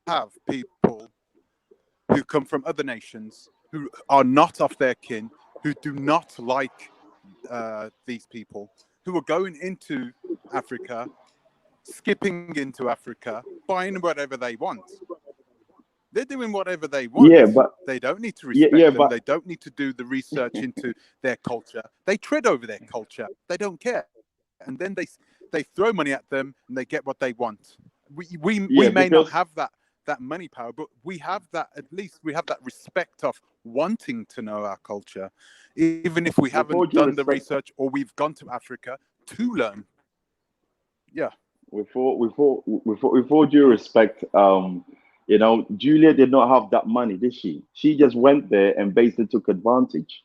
have people who come from other nations who are not of their kin, who do not like these people, who are going into Africa, skipping into Africa, buying whatever they want. They're doing whatever they want. Yeah, but They don't need to yeah, respect yeah, them. but They don't need to do the research into their culture. They tread over their culture. They don't care. And then they throw money at them and they get what they want. We yeah, may not because have that money power, but we have that, at least we have that respect of wanting to know our culture, even if we with haven't all due done the respect, research or we've gone to Africa to learn. Yeah. with all due respect, Julia did not have that money, did she? She just went there and basically took advantage.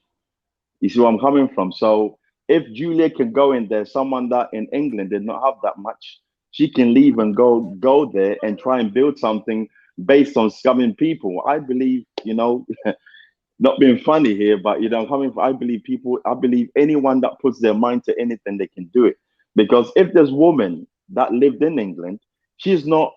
You see where I'm coming from? So if Julia can go in there, someone that in England did not have that much, she can leave and go there and try and build something based on scamming people. I believe, not being funny here, but coming from, I believe anyone that puts their mind to anything, they can do it. Because if there's woman that lived in England, she's not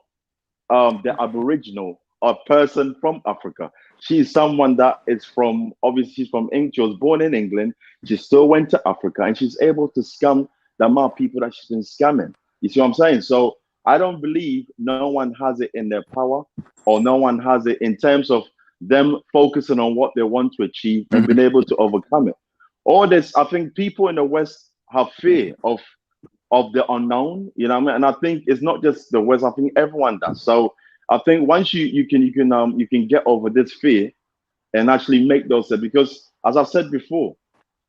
the Aboriginal or person from Africa. She's someone that is from, obviously, she's from England. She was born in England. She still went to Africa and she's able to scam the amount of people that she's been scamming. You see what I'm saying? So I don't believe no one has it in their power, or no one has it in terms of them focusing on what they want to achieve and being able to overcome it. All this, I think people in the West have fear of the unknown, what I mean? And I think it's not just the West, I think everyone does. So I think once you can get over this fear and actually make those steps, because as I've said before,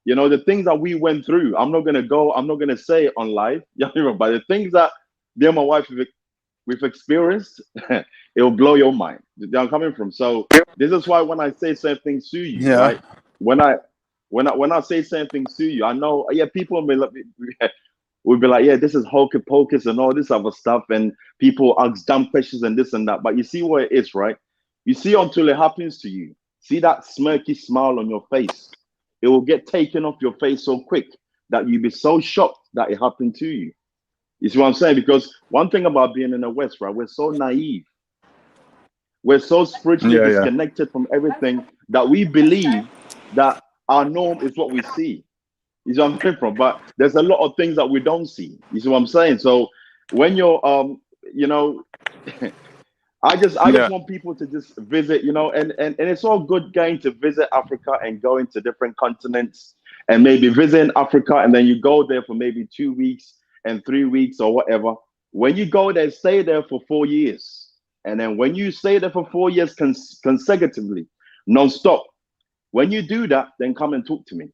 the things that we went through, I'm not gonna say it on live, but the things that me and my wife we've experienced, it will blow your mind. Where I'm coming from. So this is why when I say certain things to you, Yeah. right? When I say certain things to you, I know, yeah, people may look, we'll be like, yeah, this is hocus pocus and all this other stuff, and people ask dumb questions and this and that. But you see what it is, right? You see until it happens to you. See that smirky smile on your face. It will get taken off your face so quick that you'll be so shocked that it happened to you. You see what I'm saying? Because one thing about being in the West, right? We're so naive. We're so spiritually Yeah. Yeah. disconnected from everything that we believe that our norm is what we see. You see what I'm coming from? But there's a lot of things that we don't see. You see what I'm saying? So when you're you know, I just Yeah. want people to just visit, and it's all good going to visit Africa and going to different continents and maybe visiting Africa, and then you go there for maybe 2 weeks and 3 weeks or whatever. When you go there, stay there for 4 years. And then when you stay there for 4 years consecutively, non-stop, when you do that, then come and talk to me,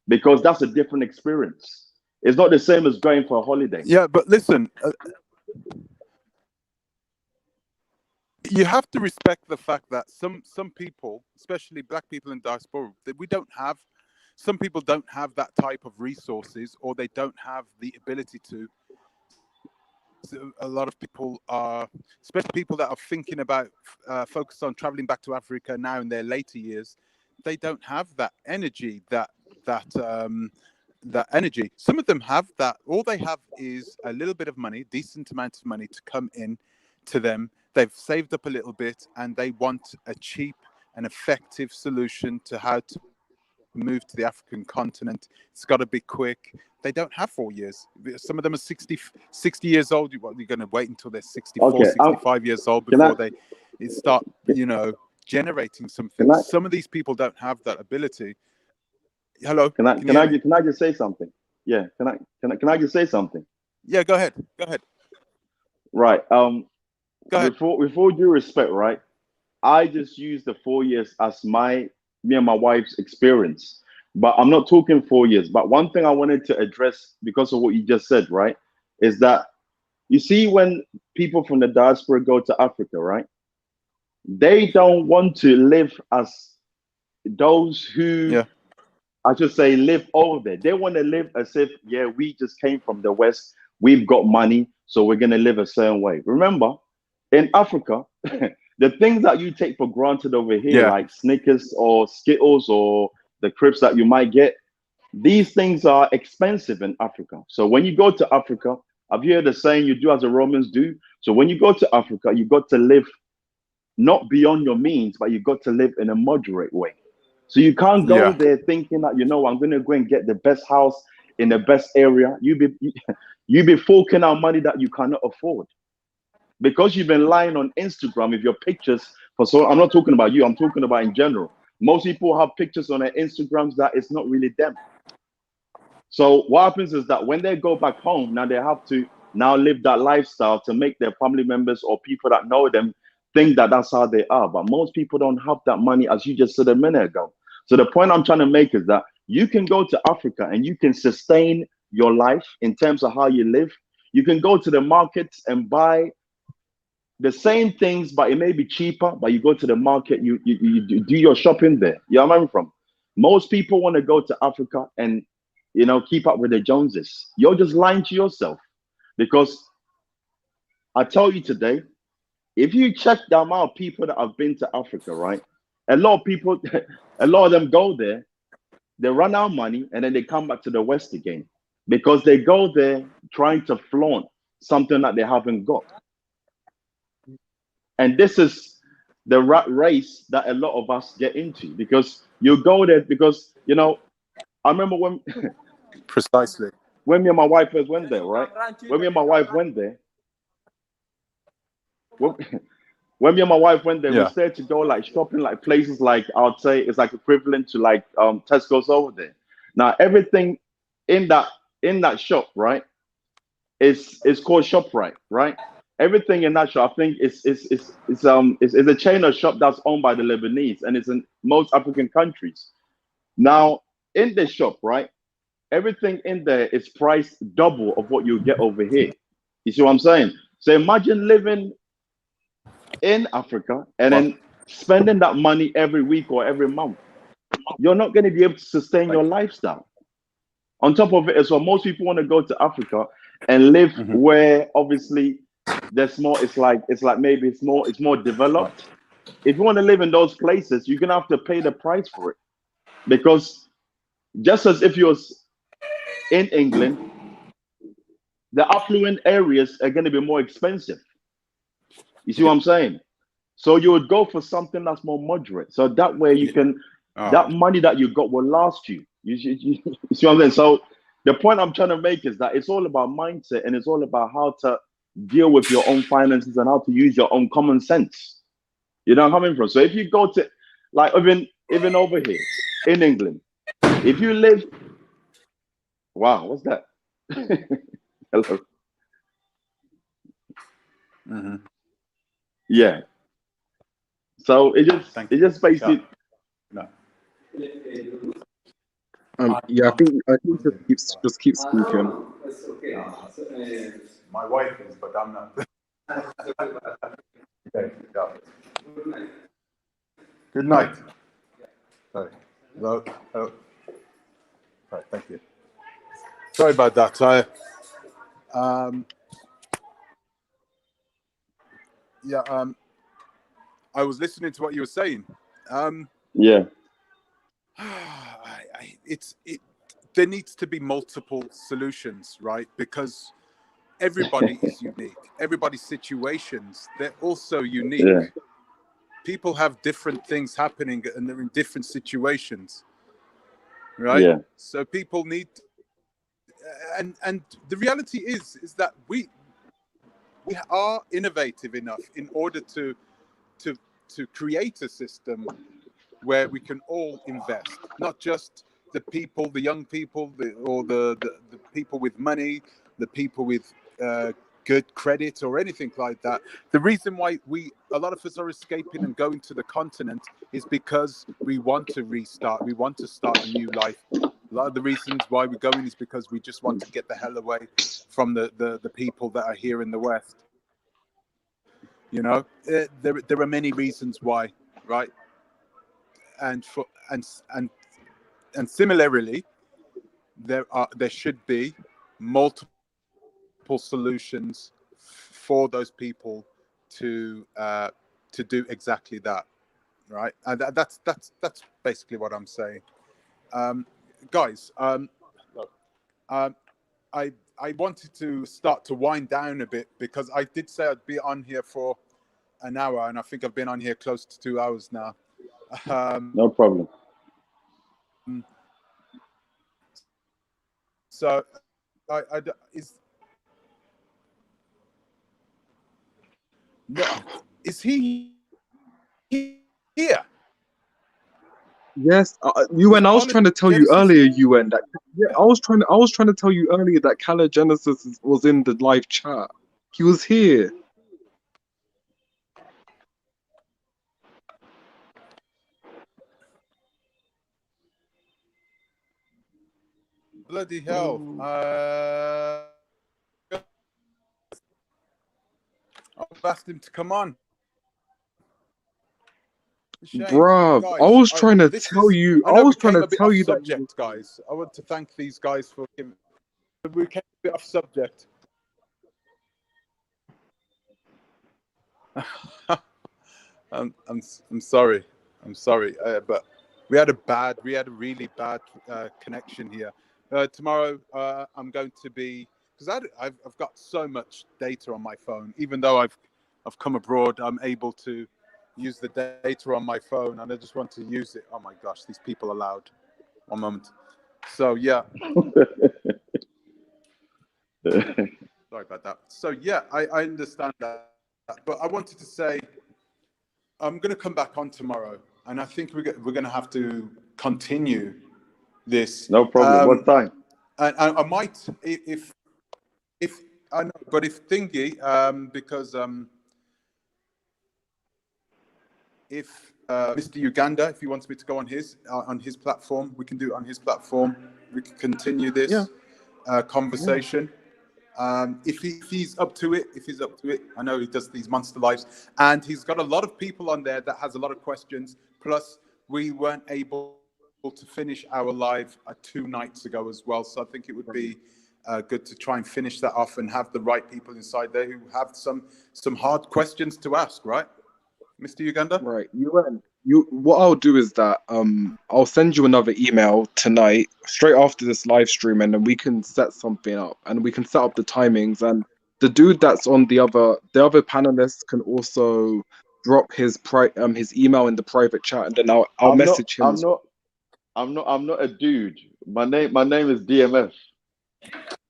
because that's a different experience. It's not the same as going for a holiday. Yeah. But listen, you have to respect the fact that some people, especially black people in diaspora, that we don't have. Some people don't have that type of resources, or they don't have the ability to. So a lot of people are, especially people that are thinking about focus on traveling back to Africa now in their later years. They don't have that energy, that energy. Some of them have that. All they have is a little bit of money, decent amount of money to come in to them. They've saved up a little bit and they want a cheap and effective solution to how to move to the African continent. It's got to be quick. They don't have 4 years. Some of them are 60 years old. You're going to wait until they're 64, Okay, 65 years old can I before they start, generating something. can I Some of these people don't have that ability. Hello, can I can you can hear I me? can I just say something? Yeah, can I just say something? Yeah, go ahead. Go ahead. Right. Go ahead. With all due respect, right? I just use the 4 years as me and my wife's experience. But I'm not talking 4 years. But one thing I wanted to address because of what you just said, right, is that you see when people from the diaspora go to Africa, right, they don't want to live as those who Yeah. I should say live over there. They want to live as if, yeah, we just came from the West, we've got money, so we're gonna live a certain way. Remember, in Africa, the things that you take for granted over here, Yeah. like Snickers or Skittles or the crisps that you might get, these things are expensive in Africa. So when you go to Africa, have you heard the saying you do as the Romans do? So when you go to Africa, you got to live not beyond your means, but you got to live in a moderate way. So you can't go Yeah. there thinking that I'm going to go and get the best house in the best area. You be forking out money that you cannot afford because you've been lying on Instagram with your pictures for so. I'm not talking about you. I'm talking about in general. Most people have pictures on their Instagrams that it's not really them. So what happens is that when they go back home, now they have to now live that lifestyle to make their family members or people that know them think that that's how they are. But most people don't have that money, as you just said a minute ago. So the point I'm trying to make is that you can go to Africa and you can sustain your life in terms of how you live. You can go to the markets and buy the same things, but it may be cheaper. But you go to the market, you do your shopping there. You know where I'm from? Most people want to go to Africa and keep up with the Joneses. You're just lying to yourself because I tell you today, if you check the amount of people that have been to Africa, right? A lot of people, a lot of them go there, they run out of money, and then they come back to the West again because they go there trying to flaunt something that they haven't got. And this is the rat race that a lot of us get into because you go there because I remember when Precisely. when me and my wife first went there, right? When me and my wife went there, when, when me and my wife went there, we Yeah. started to go like shopping, like places like I would say it's like equivalent to like Tesco's over there. Now everything in that shop, right, is called ShopRite, right? Everything in that shop, I think, is a chain of shop that's owned by the Lebanese, and it's in most African countries. Now in the shop, right, everything in there is priced double of what you get over here. You see what I'm saying? So imagine living in Africa and Well, then spending that money every week or every month. You're not going to be able to sustain your thank lifestyle. On top of it as well, most people want to go to Africa and live you. where obviously there's more. It's like maybe it's more Right. developed. If you want to live in those places, you're gonna have to pay the price for it because just as if you're in England, the affluent areas are going to be more expensive. You see what I'm saying? So you would go for something that's more moderate. So that way you Yeah. can, Oh, that money that you got will last you. You see what I'm saying? So the point I'm trying to make is that it's all about mindset and it's all about how to deal with your own finances and how to use your own common sense. You know where I'm coming from? So if you go to, like even over here in England, if you live, wow, what's that? Hello. hmm Yeah. So Thank it you. just basically No. Yeah, I think just keep speaking. My wife is, but I'm not. Okay. Yeah. Good night. Sorry. Hello. Hello. Right. Thank you. Sorry about that. Um, yeah. I was listening to what you were saying. yeah, There needs to be multiple solutions, right? Because everybody is unique. Everybody's situations, they're also unique. yeah, People have different things happening and they're in different situations, right? yeah, So people need, and the reality is that we are innovative enough in order to create a system where we can all invest, not just the people, the young people, or the people with money, the people with good credit or anything like that. The reason why a lot of us are escaping and going to the continent is because we want to restart. We want to start a new life. A lot of the reasons why we're going is because we just want to get the hell away from the people that are here in the West. You know, there are many reasons why, right? And similarly, there should be multiple solutions for those people to do exactly that, right? And that's basically what I'm saying, guys. I wanted to start to wind down a bit because I did say I'd be on here for an hour, and I think I've been on here close to 2 hours now. No problem. So, is he here? Yes, UN. I was trying to tell you earlier, UN, that I was trying to tell you earlier that Kala Genesis was in the live chat. He was here. Bloody hell! I've asked him to come on. Bruv, guys, I was trying to tell you. I was trying to tell you that. Subject, guys. I want to thank these guys for giving. We came a bit off subject. I'm sorry. I'm sorry, but we had a really bad connection here. Tomorrow, I'm going to be, because I've got so much data on my phone. Even though I've come abroad, I'm able to use the data on my phone, and I just want to use it. Oh my gosh, these people are loud. One moment. So yeah. Sorry about that. So yeah, I understand that, but I wanted to say I'm going to come back on tomorrow, and I think we're going to have to continue this. No problem. What time? And I might, if I know, but if thingy, because if Mr. Uganda, if he wants me to go on his platform, we can do it on his platform. We can continue this conversation. If he's up to it, I know he does these monster lives, and he's got a lot of people on there that has a lot of questions. Plus, we weren't able to finish our live 2 nights ago as well, so I think it would be good to try and finish that off and have the right people inside there who have some hard questions to ask, right, Mr. Uganda? Right, UN. What I'll do is that I'll send you another email tonight, straight after this live stream, and then we can set something up, and we can set up the timings. And the dude that's on the other panelists can also drop his email in the private chat, and then I'll message him. I'm not a dude. My name is DMF.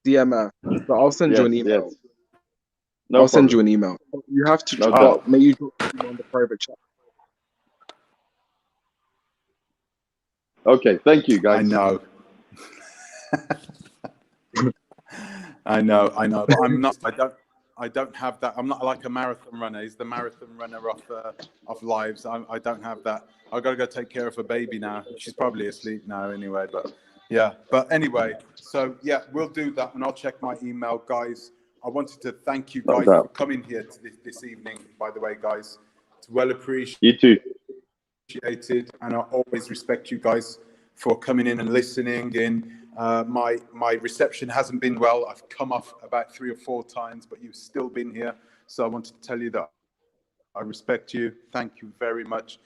DMF. So I'll send you an email. Yes. I'll send you an email. You have to may you drop the email in the private chat. Okay, thank you, guys. I know. I know, but I'm not. I don't have that. I'm not like a marathon runner. He's the marathon runner of lives. I don't have that. I've got to go take care of a baby now. She's probably asleep now anyway. But yeah. But anyway, so yeah, we'll do that, and I'll check my email, guys. I wanted to thank you guys for coming here to this evening. By the way, guys, it's well appreciated. You too. And I always respect you guys for coming in and listening in. My reception hasn't been well. I've come off about 3 or 4 times, but you've still been here. So I wanted to tell you that I respect you. Thank you very much.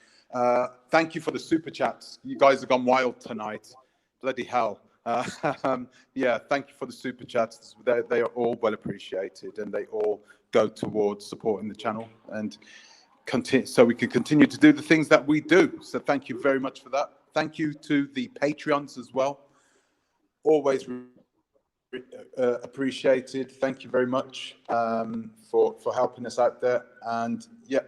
Thank you for the super chats. You guys have gone wild tonight. Bloody hell. Yeah, thank you for the super chats. They are all well appreciated, and they all go towards supporting the channel and so we can continue to do the things that we do. So thank you very much for that. Thank you to the Patreons as well. Always appreciated. Thank you very much for helping us out there. And yeah,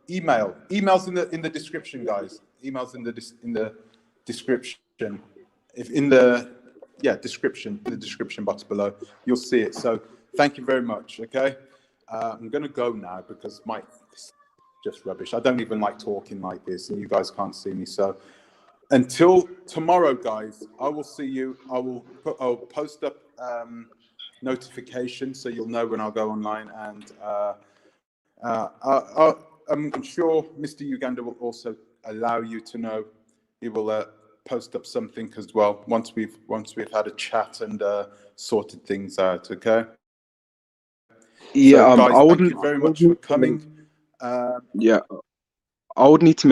emails in the description, guys. Emails in the description. if in the description, the description box below, you'll see it. So thank you very much. Okay, I'm gonna go now because it's just rubbish. I don't even like talking like this, and you guys can't see me. So until tomorrow, guys, I will see you. I'll post up notifications so you'll know when I'll go online, and I'm sure Mr. Uganda will also allow you to know. He will post up something as well once we've had a chat and sorted things out. Okay. Yeah, So, guys, I thank wouldn't. you very much for coming. Yeah, I would need to